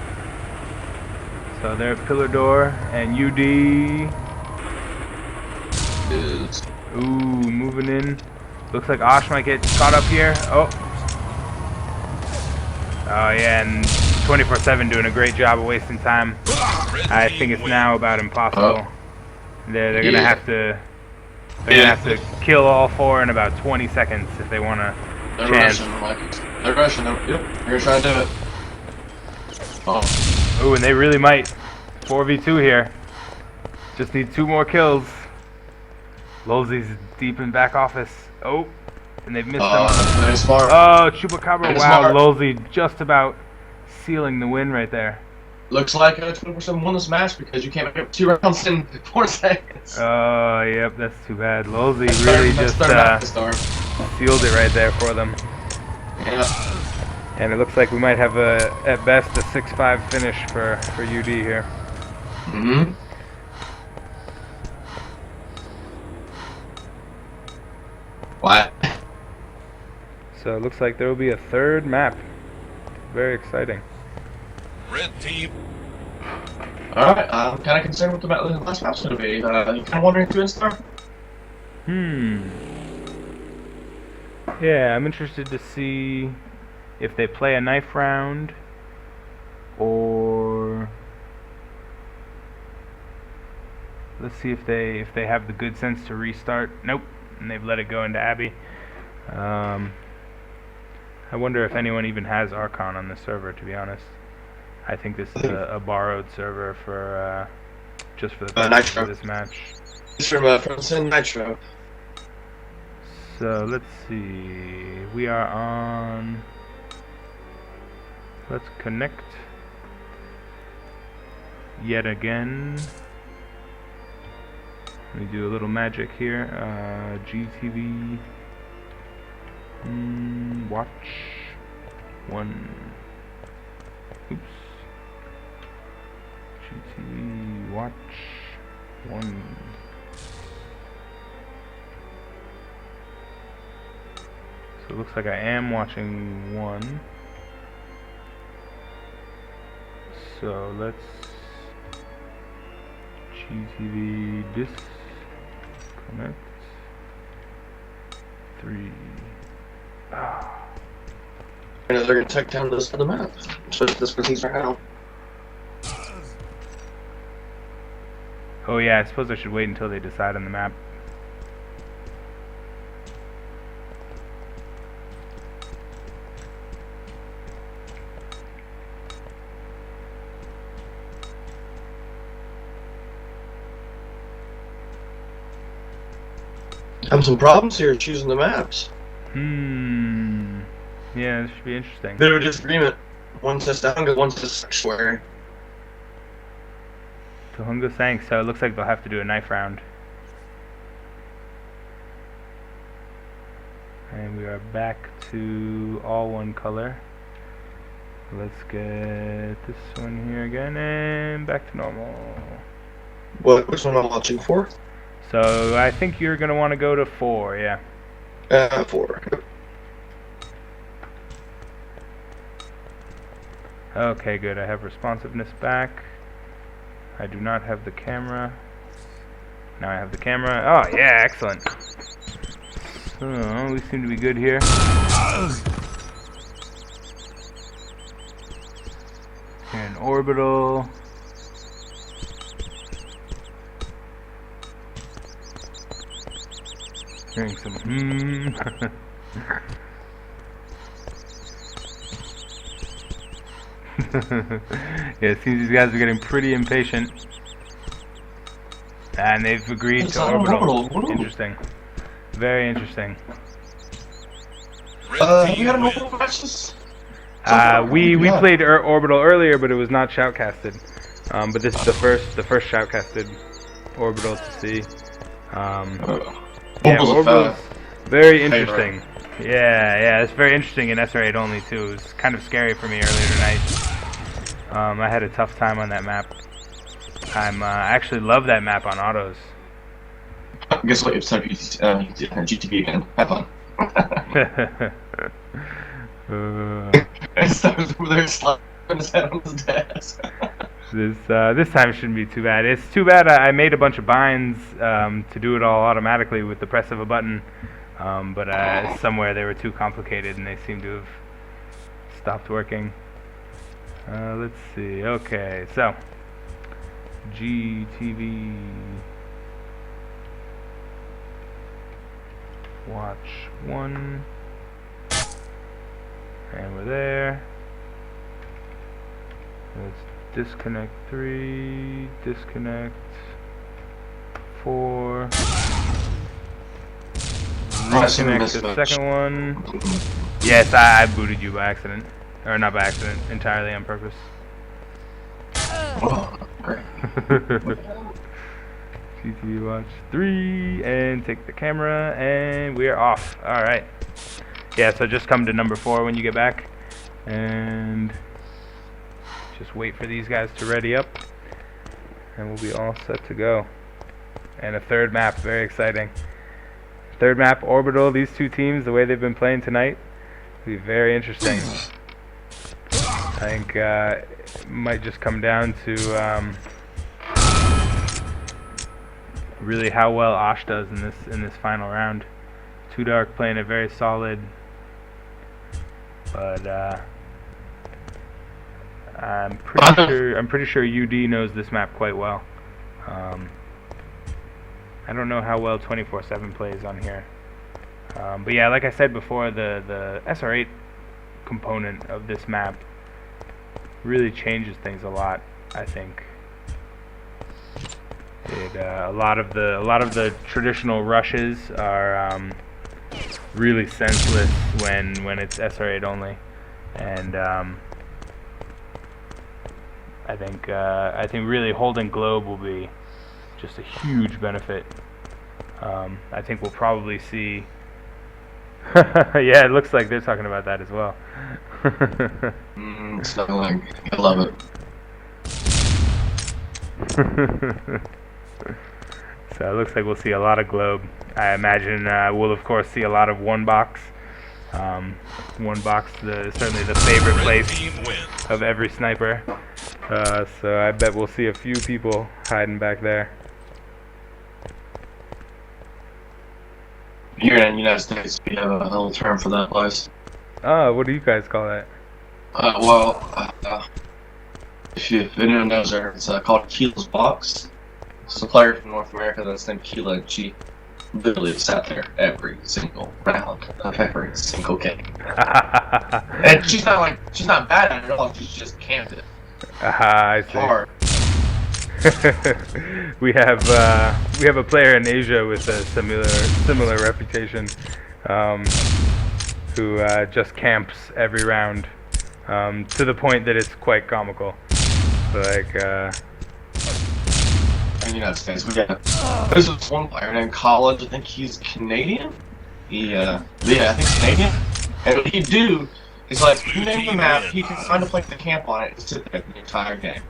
So they're pillar door and UD. Ooh, moving in. Looks like Osh might get caught up here. Oh. Oh yeah, and 24/7 doing a great job of wasting time. I think it's now about impossible. They're gonna have to. They're gonna have to kill all 4 in about 20 seconds if they want to chance. They're rushing them. Yep, they're gonna try to do it. Oh. Ooh, and they really might. 4v2 here. Just need 2 more kills. Lolzy's deep in back office. Oh, and they've missed him. Very smart. Oh, Chupacabra. Very Wow, smart. Lolzy just about sealing the win right there. Looks like 24/7 won this match because you can't make up 2 rounds in 4 seconds. Oh, yep, that's too bad. Lolzy really just sealed it right there for them. Yeah. And it looks like we might have at best a 6-5 finish for UD here. Mm-hmm. What? So it looks like there will be a 3rd map. Very exciting. Red team. Alright, I'm kind of concerned with the last map's going to be. You kind of wondering who is there? Yeah, I'm interested to see if they play a knife round or let's see if they have the good sense to restart. Nope, and they've let it go into Abby. I wonder if anyone even has Archon on the server, to be honest. I think this is a borrowed server for just for the purpose of this match. It's from Sin Nitro. So let's see. We are on. Let's connect yet again. Let me do a little magic here. GTV. Watch 1. Oops. GTV watch 1. So it looks like I am watching 1. So let's GTV disconnect 3. They're going to take down this other map. So this person's right now. Oh yeah, I suppose I should wait until they decide on the map. Having some problems here choosing the maps. Yeah, this should be interesting. Bit of a disagreement. One says Downga, one says Sanctuary. Tohunga Sang, so it looks like they'll have to do a knife round. And we are back to all one color. Let's get this one here again and back to normal. Which one am I watching for? So I think you're gonna want to go to 4, yeah. 4. Okay, good. I have responsiveness back. I do not have the camera. Now I have the camera. Oh, yeah, excellent. So, we seem to be good here. Here in orbital. Hearing some Yeah, it seems these guys are getting pretty impatient. And they've agreed to orbital. Interesting. Very interesting. Have you had an orbital matches? We played orbital earlier, but it was not shoutcasted. But this is the first shoutcasted orbital to see. Yeah, orbital's very interesting. Yeah, it's very interesting in Sr8 only too. It was kind of scary for me earlier tonight. I had a tough time on that map. I actually love that map on autos. Guess what? It's time to use GTB again. Have fun. And Star's over there slapping his head on his desk. This time shouldn't be too bad. It's too bad I made a bunch of binds to do it all automatically with the press of a button, but somewhere they were too complicated and they seem to have stopped working. Let's see. Okay, so GTV watch 1, and we're there. Let's disconnect 3, disconnect 4, reconnect the second one. Yes, I booted you by accident. Or not by accident, entirely on purpose. GTV watch 3, and take the camera, and we are off. Alright. Yeah, so just come to number 4 when you get back. And just wait for these guys to ready up, and we'll be all set to go. And a third map, very exciting. Third map, orbital. These two teams, the way they've been playing tonight, will be very interesting. I think it might just come down to really how well Osh does in this final round. Too Dark playing it very solid, but I'm pretty sure UD knows this map quite well. I don't know how well 24/7 plays on here, but yeah, like I said before, the Sr8 component of this map really changes things a lot. I think a lot of the traditional rushes are really senseless when it's Sr8 only, and I think really holding globe will be just a huge benefit. I think we'll probably see. Yeah, it looks like they're talking about that as well. Snuggling. I love it. So it looks like we'll see a lot of globe. I imagine we'll of course see a lot of one box. One box, certainly the favorite place of every sniper. So I bet we'll see a few people hiding back there. Here in the United States, we have a little term for that place. Oh, what do you guys call that? If anyone knows her, it's called Keela's Box. It's a player from North America that's named Keela, and she literally sat there every single round of every single game. And she's not bad at it at all, she's just camped it. I see. Hard. we have a player in Asia with a similar reputation, who just camps every round, to the point that it's quite comical. Like in the United States, there's this one player in college. I think he's Canadian. I think Canadian. And what he'd do is, like, you name the map, he can find a place to camp on it and sit there the entire game.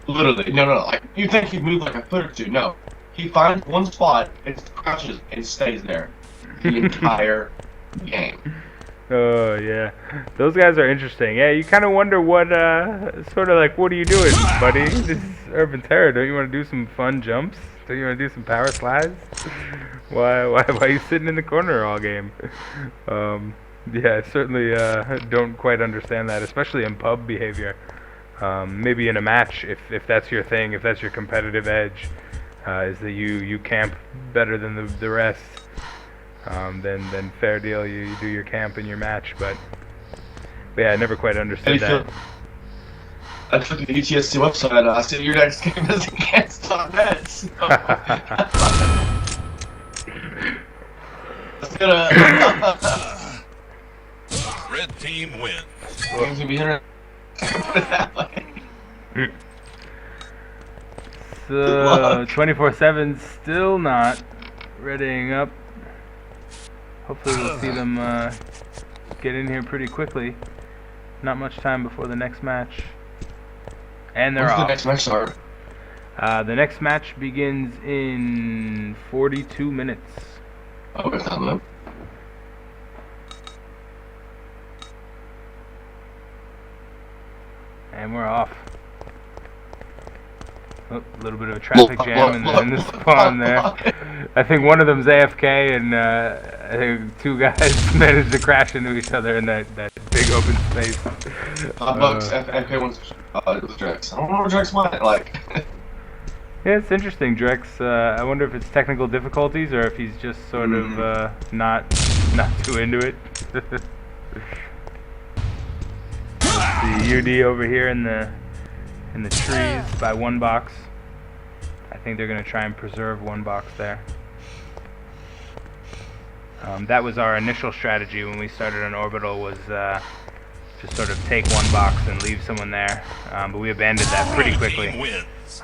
Literally, no. Like, you think he'd move like a foot or two? No, he finds one spot and crouches and stays there the entire game. Oh yeah, those guys are interesting. Yeah, you kind of wonder what, sort of like, what are you doing, buddy? This is urban terror. Don't you want to do some fun jumps? Don't you want to do some power slides? Why are you sitting in the corner all game? Yeah, I certainly don't quite understand that, especially in pub behavior. Maybe in a match, if that's your thing, if that's your competitive edge, is that you camp better than the rest. Then fair deal, you do your camp in your match, but yeah, I never quite understood that. I took the UTSC website and I said your next game is against .NET. So that's gonna Red team wins. game's gonna be interesting. Put it that way. So 24/7 still not readying up. Hopefully we'll see them get in here pretty quickly. Not much time before the next match. And they're off. When's the next match start? The next match begins in 42 minutes. Oh, it's not enough. And we're off. Oh, a little bit of a traffic jam in the spawn there. I think one of them's AFK, and I think two guys managed to crash into each other in that big open space. Bugs, FK one's Drex. I don't know what Drex might like. Yeah, it's interesting, Drex. I wonder if it's technical difficulties or if he's just sort of not too into it. Let's see, UD over here in the trees by one box. I think they're going to try and preserve one box there. That was our initial strategy when we started on Orbital, was just sort of take one box and leave someone there. But we abandoned that pretty quickly.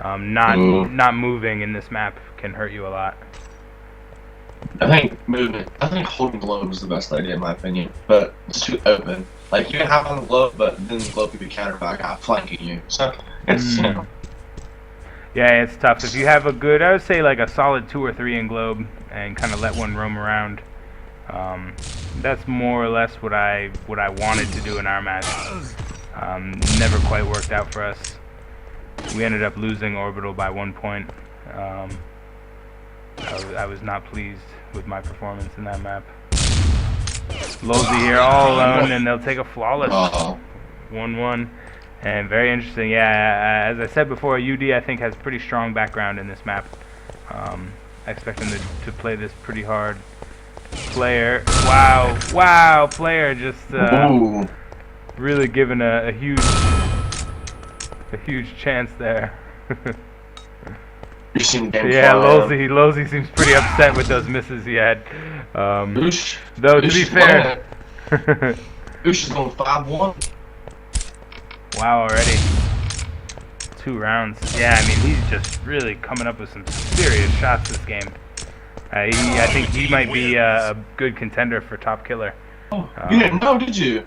Not moving in this map can hurt you a lot. I think holding globe is the best idea in my opinion, but it's too open. Like, you can have on the globe, but then the globe could be countered by a guy flanking you. So, it's, you know. Yeah, it's tough. If you have a good, I would say like a solid 2 or 3 in globe, and kind of let one roam around. That's more or less what I wanted to do in our match. Never quite worked out for us. We ended up losing Orbital by 1 point. I was not pleased with my performance in that map. Losey here all alone, and they'll take a flawless 1-1. And very interesting. Yeah, as I said before, UD I think has pretty strong background in this map. I expect them to play this pretty hard. Player, wow, player just really given a huge chance there. Yeah, Losey seems pretty upset with those misses he had. Though to be fair, Oosh is going 5-1. Wow, already 2 rounds. Yeah, I mean he's just really coming up with some serious shots this game. I think he might be a good contender for top killer. Oh, you didn't know, did you?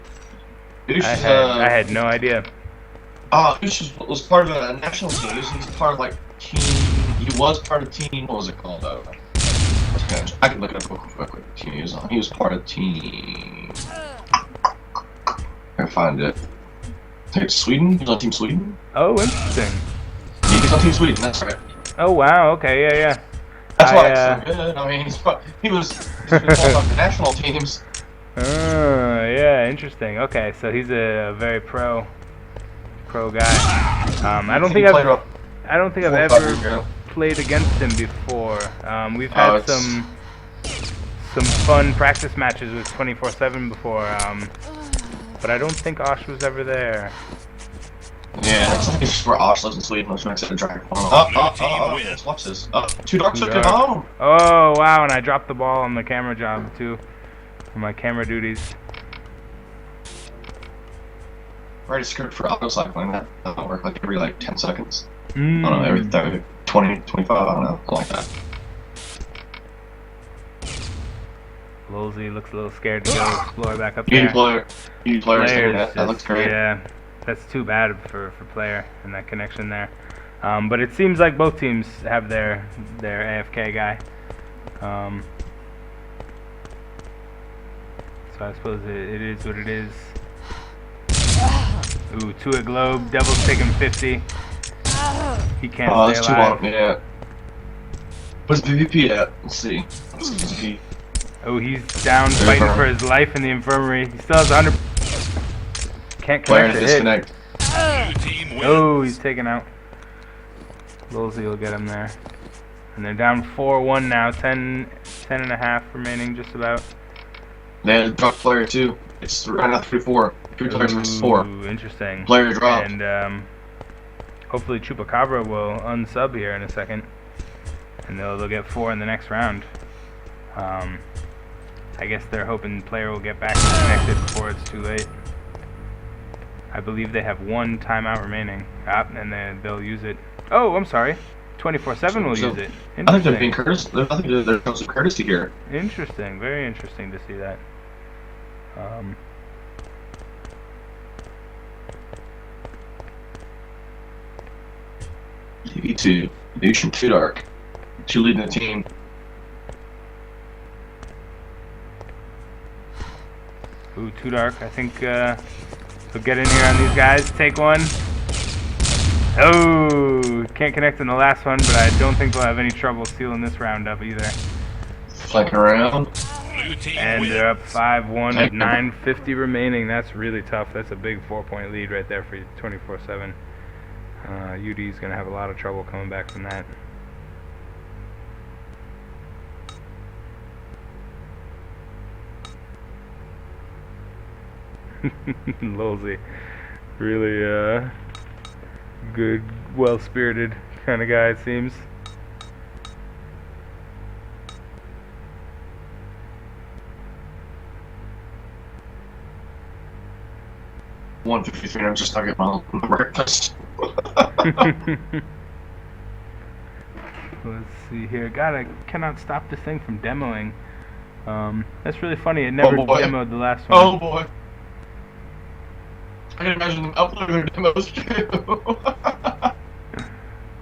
I had no idea. Oosh was part of a national team. He's part of like team. He was part of team. What was it called? I can look it up real quick. What team he was on? He was part of team. I can find it. I think it's Sweden. He was on Team Sweden. Oh, interesting. Yeah, he's on Team Sweden. That's right. Oh wow. Okay. Yeah. That's why it's so good. I mean, he was on the national teams. Yeah, interesting. Okay, so he's a very pro guy. I don't think I've ever played against him before. We've had some fun practice matches with 24/7 before, but I don't think Osh was ever there. Yeah, I think it's where Osh lives in Sweden, which makes it a drag. Watch this. Too dark took him home. Oh wow, and I dropped the ball on the camera job too, for my camera duties. Write a script for auto cycling. That'll work like every 10 seconds. I don't know, every 30, 20, 25, I don't know, something like that. Losey looks a little scared to go explore back up there. UD player, that looks great. Yeah, that's too bad for player and that connection there. But it seems like both teams have their AFK guy. So I suppose it is what it is. Ooh, 2 at Globe. Devil's taking 50. He can't Oh, stay that's too alive. long. Yeah. Where's the VP at? Let's see. Oh, he's down fighting for his life in the infirmary. He still has 100. Can't Player connect to the hit. disconnect. Blue team wins. Oh, he's taken out. Lolsey will get him there. And they're down 4-1 now. 10 and a half remaining, just about. They dropped player 2. It's right now 3-4. 3 players versus 4. Ooh, interesting. Player dropped. And hopefully Chupacabra will unsub here in a second. And they'll get 4 in the next round. I guess they're hoping player will get back connected before it's too late. I believe they have 1 timeout remaining. And then they'll use it. Oh, I'm sorry. 24/7 will use it. I think they're being courteous. I think there's some courtesy here. Interesting. Very interesting to see that. TV2. Nation 2 Dark. 2 leading the team. Ooh, too dark. I think he'll get in here on these guys. Take one. Oh, can't connect in the last one, but I don't think they'll have any trouble sealing this round up either. Flanking around. Blue team And wins. they're up 5-1 with 9:50 remaining. That's really tough. That's a big 4-point lead right there for 24/7. UD's going to have a lot of trouble coming back from that. Lolsey, really good, well-spirited kind of guy, it seems. $153. I'm just not getting my breakfast. Let's see here. God, I cannot stop this thing from demoing. That's really funny. It never demoed the last one. Oh boy. I can imagine them uploading their demos too.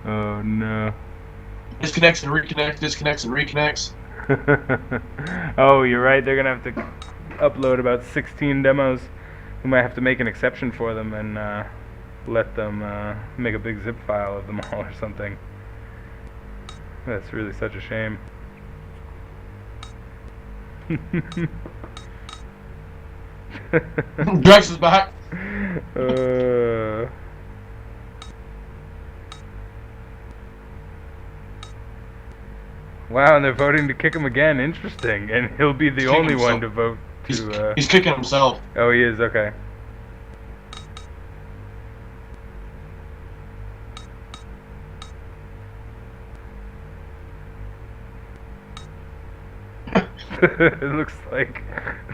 Oh no. Disconnects and reconnects, disconnects and reconnects. Oh, you're right. They're gonna have to upload about 16 demos. We might have to make an exception for them and let them make a big zip file of them all or something. That's really such a shame. Drex is back. Wow, and they're voting to kick him again. Interesting. And he'll be the only one to vote to... He's kicking himself. Oh, he is? Okay. It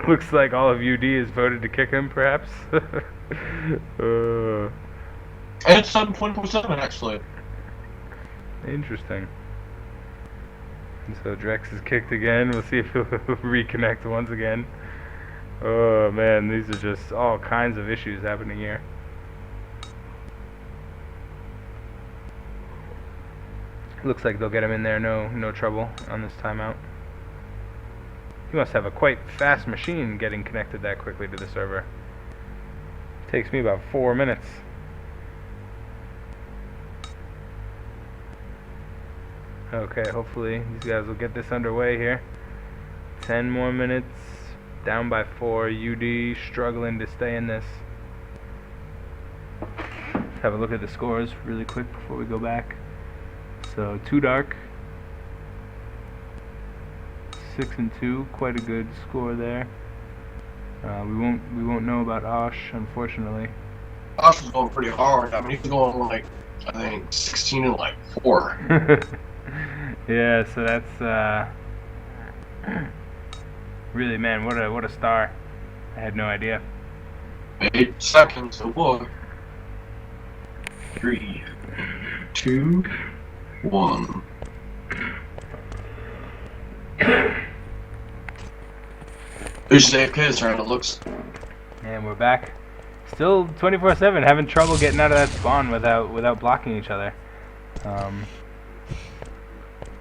looks like all of UD has voted to kick him, perhaps. And it's 7.7 actually. Interesting. And so Drex is kicked again. We'll see if he'll reconnect once again. Oh man, these are just all kinds of issues happening here. Looks like they'll get him in there, no trouble on this timeout. He must have a quite fast machine getting connected that quickly to the server. Takes me about 4 minutes. Okay, hopefully these guys will get this underway here. 10 more minutes, down by 4. UD struggling to stay in this. Let's have a look at the scores really quick before we go back. So, Too Dark, 6-2, quite a good score there. We won't know about Osh, unfortunately. Osh was going pretty hard. I mean, he was going like, I think 16 and like 4. Yeah, so that's really, man, what a star. I had no idea. 8 seconds to 1. 3, 2, 1. There's AFK this turn, it looks. And we're back. Still 24/7, having trouble getting out of that spawn without blocking each other.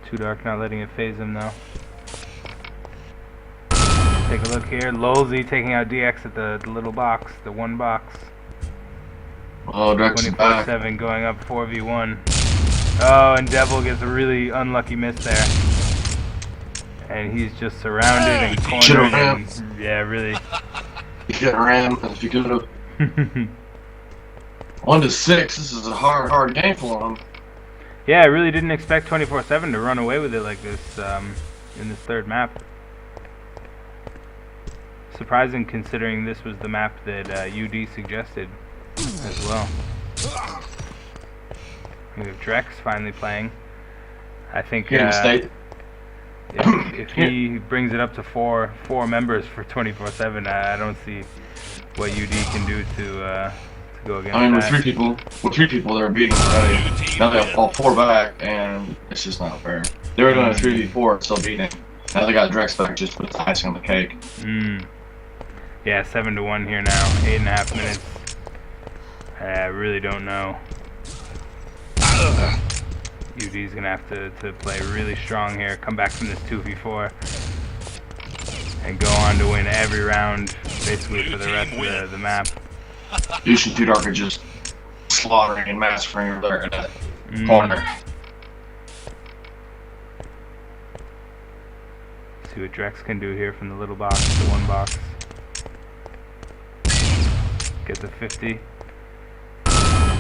Too Dark not letting it phase him though. Take a look here. Lolzy taking out DX at the little box, the one box. Oh, Drex is back. 24/7 going up 4v1. Oh, and Devil gets a really unlucky miss there. And he's just surrounded and cornered. And, yeah, really. You could have ran if you could have. 1-6. This is a hard game for him. Yeah, I really didn't expect 24/7 to run away with it like this in this third map. Surprising considering this was the map that UD suggested as well. We have Drex finally playing. I think if he brings it up to four members for 24/7, I don't see what UD can do to go against. I mean, that. with three people, they're beating already. Now they have all 4 back, and it's just not fair. They were doing a 3v4, still beating. Now they got Drex back, just put the icing on the cake. Yeah, 7-1 here now. 8.5 minutes. I really don't know. UD's gonna have to play really strong here, come back from this 2v4, and go on to win every round, basically for the rest of the map. Douche and Too Dark are just slaughtering and massacring over there in that corner. See what Drex can do here from the little box, the one box. Gets a 50.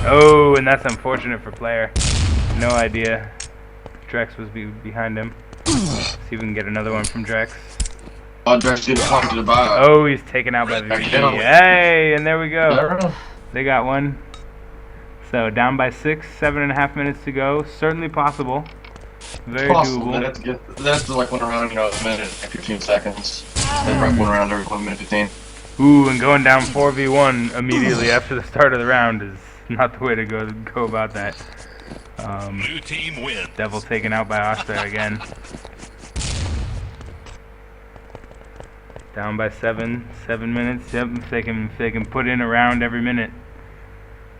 Oh, and that's unfortunate for player. No idea Drex was behind him. See if we can get another one from Drex. Oh, Drex didn't talk to the bot. Oh, he's taken out by the VG. Hey, and there we go. They got one. So down by 6, 7.5 minutes to go. Certainly possible. Very doable. That's like one around, a minute and 15 seconds. Then right one around every 1 minute 15. Ooh, and going down 4v1 immediately after the start of the round is not the way to go about that. Blue team wins. Devil taken out by Oster again. Down by 7 minutes. Yep, if they can put in a round every minute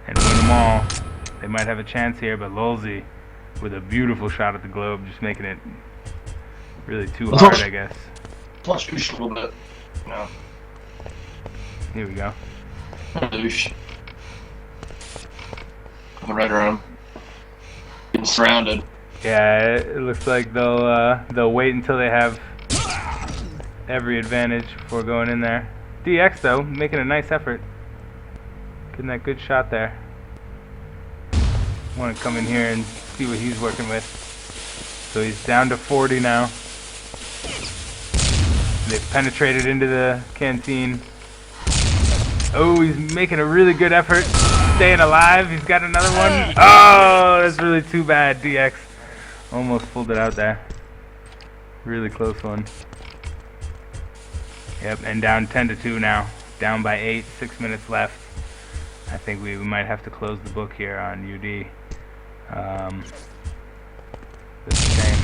and win them all, they might have a chance here. But Lolzy with a beautiful shot at the globe, just making it really too hard, I guess. Plus douche a little bit. No. Here we go. Douche. Coming right around. Getting surrounded. Yeah, it looks like they'll wait until they have every advantage before going in there. DX though, making a nice effort. Getting that good shot there. Want to come in here and see what he's working with. So he's down to 40 now. They've penetrated into the canteen. Oh, he's making a really good effort. Staying alive. He's got another one. Oh, that's really too bad. DX almost pulled it out there. Really close one. Yep, and down 10-2 now. Down by 8, 6 minutes left. I think we might have to close the book here on UD. This game.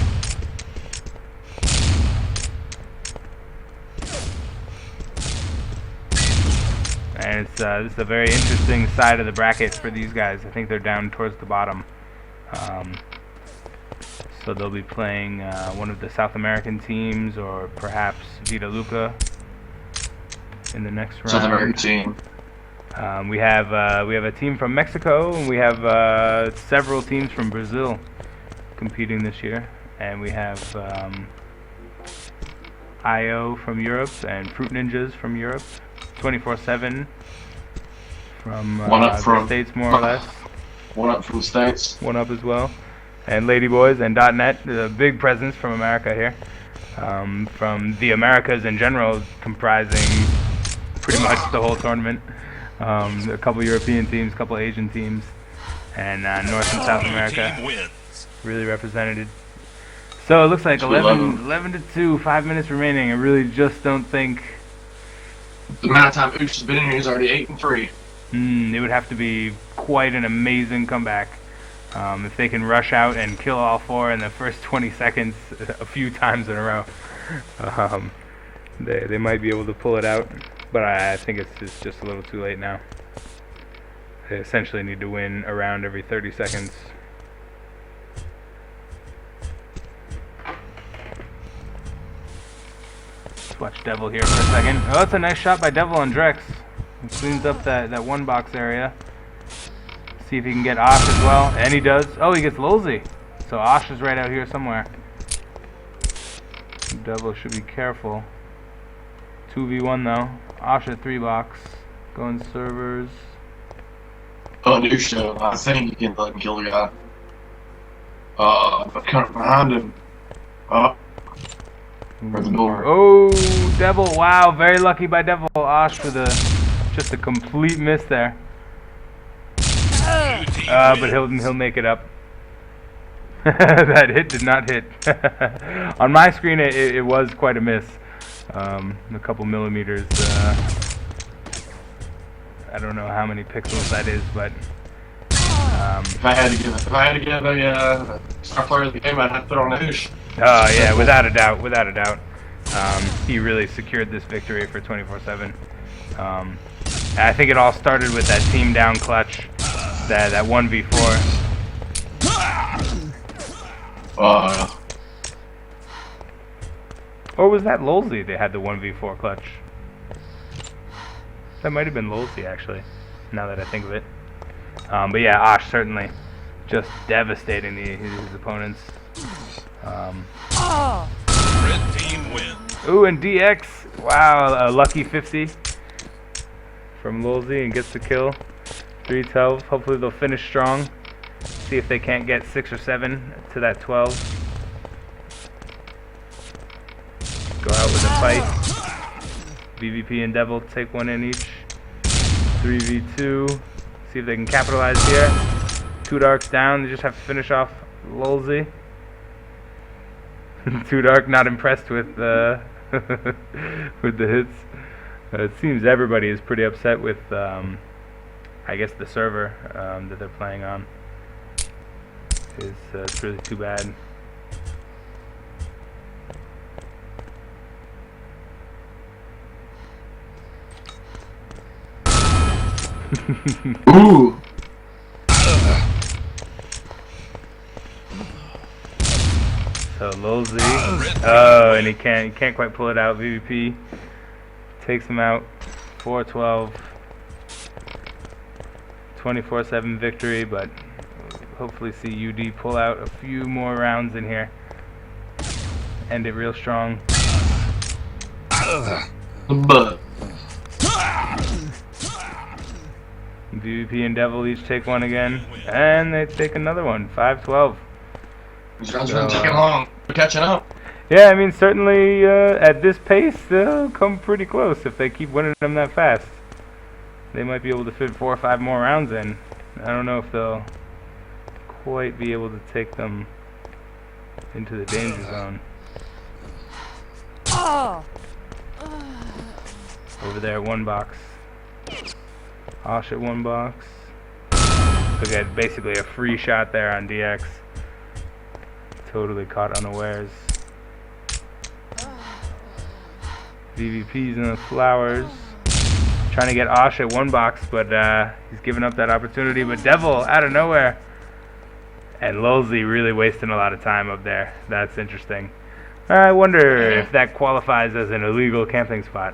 And this is a very interesting side of the bracket for these guys. I think they're down towards the bottom. So they'll be playing one of the South American teams, or perhaps Vita Luca in the next round. South American team. We have a team from Mexico, and we have several teams from Brazil competing this year, and we have IO from Europe and Fruit Ninjas from Europe. 24/7 from the States, more or less. One up from the States. One up as well. And Ladyboys and .NET, a big presence from America here. From the Americas in general, comprising pretty much the whole tournament. A couple European teams, a couple Asian teams, and North and South America really represented. So it looks like 11-2, 5 minutes remaining. I really just don't think. The amount of time Ooch has been in here, he's already 8-3. It would have to be quite an amazing comeback. If they can rush out and kill all 4 in the first 20 seconds a few times in a row, they might be able to pull it out. But I think it's just a little too late now. They essentially need to win a round every 30 seconds. watch Devil here for a second. Oh, that's a nice shot by Devil on Drex. He cleans up that one box area. See if he can get Osh as well. And he does. Oh, he gets Lolzy. So Osh is right out here somewhere. Devil should be careful. 2v1 though. Osh at 3 box. Going servers. Oh, new show. I think you can let him kill the guy. But kind of behind him. For the door. Oh, Devil. Wow, very lucky by Devil. Osh with just a complete miss there. But he'll make it up. That hit did not hit. On my screen, it was quite a miss. A couple millimeters. I don't know how many pixels that is, but if I had to give a star player of the game, I'd have to put on a hoosh. Oh yeah, without a doubt, without a doubt. He really secured this victory for 24/7. I think it all started with that team down clutch, that 1v4. Or was that Lolzy they had the 1v4 clutch? That might have been Lolzy actually, now that I think of it. But yeah, Osh certainly just devastating his opponents. Red team wins. Ooh, and DX, wow, a lucky 50 from Lolzy and gets the kill. 3-12, hopefully they'll finish strong. See if they can't get 6 or 7 to that 12. Go out with a fight. VVP and Devil take one in each. 3v2. See if they can capitalize here. 2 Darks down. They just have to finish off Lolzy. 2 Dark not impressed with with the hits. It seems everybody is pretty upset with I guess the server that they're playing on. It's really too bad. Ooh. So Lolzy, oh, and he can't quite pull it out. VVP takes him out. 4-12, 24/7 victory, but hopefully see UD pull out a few more rounds in here. End it real strong. But VVP and Devil each take one again, and they take another one. 5-12. these rounds are taking long. We're catching up. Yeah, I mean, certainly at this pace, they'll come pretty close if they keep winning them that fast. They might be able to fit 4 or 5 more rounds in. I don't know if they'll quite be able to take them into the danger zone. Over there, 1 box. Osh at 1 box. Look at basically a free shot there on DX. Totally caught unawares. VVP's in the flowers. Trying to get Osh at 1 box, but he's giving up that opportunity. But Devil out of nowhere. And Lolzy really wasting a lot of time up there. That's interesting. I wonder if that qualifies as an illegal camping spot.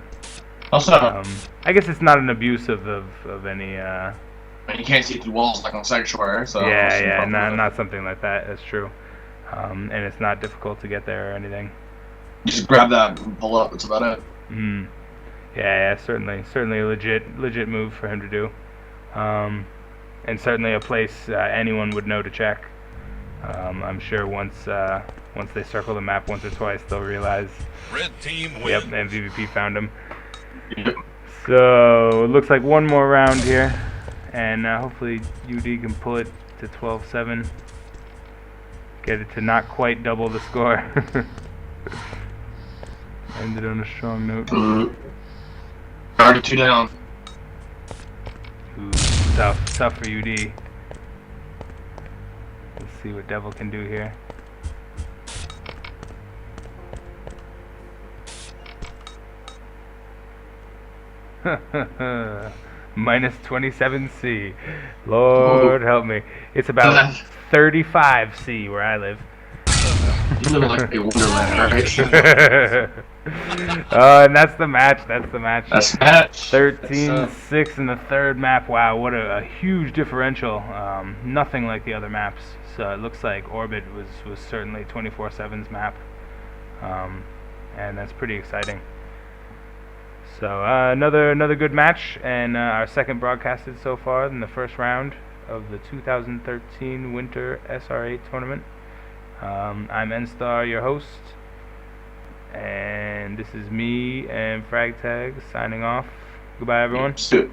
Also, I guess it's not an abuse of any. you can't see through walls like on Sanctuary, so Yeah, not something like that. That's true. And it's not difficult to get there or anything. You just grab that and pull up. That's about it. Yeah, certainly a legit move for him to do. And certainly a place anyone would know to check. I'm sure once they circle the map once or twice, they'll realize. Red team wins. Yep, and VVP found him. Yep. So it looks like 1 more round here, and hopefully UD can pull it to 12-7. Get it to not quite double the score. Ended on a strong note. Already 2 down. Ooh, tough for UD. Let's see what Devil can do here. Minus 27C. Lord help me. It's about 35C where I live. You live in like a wonderland, right? And that's the match. That's the match. That's match. 13-6 in the third map. Wow, what a huge differential. Nothing like the other maps. So it looks like Orbit was certainly 24/7's map, and that's pretty exciting. So another good match, and our second broadcasted so far in the first round of the 2013 Winter Sr8 tournament. I'm N-Star, your host, and this is me and Fragtag signing off. Goodbye, everyone. Shoot.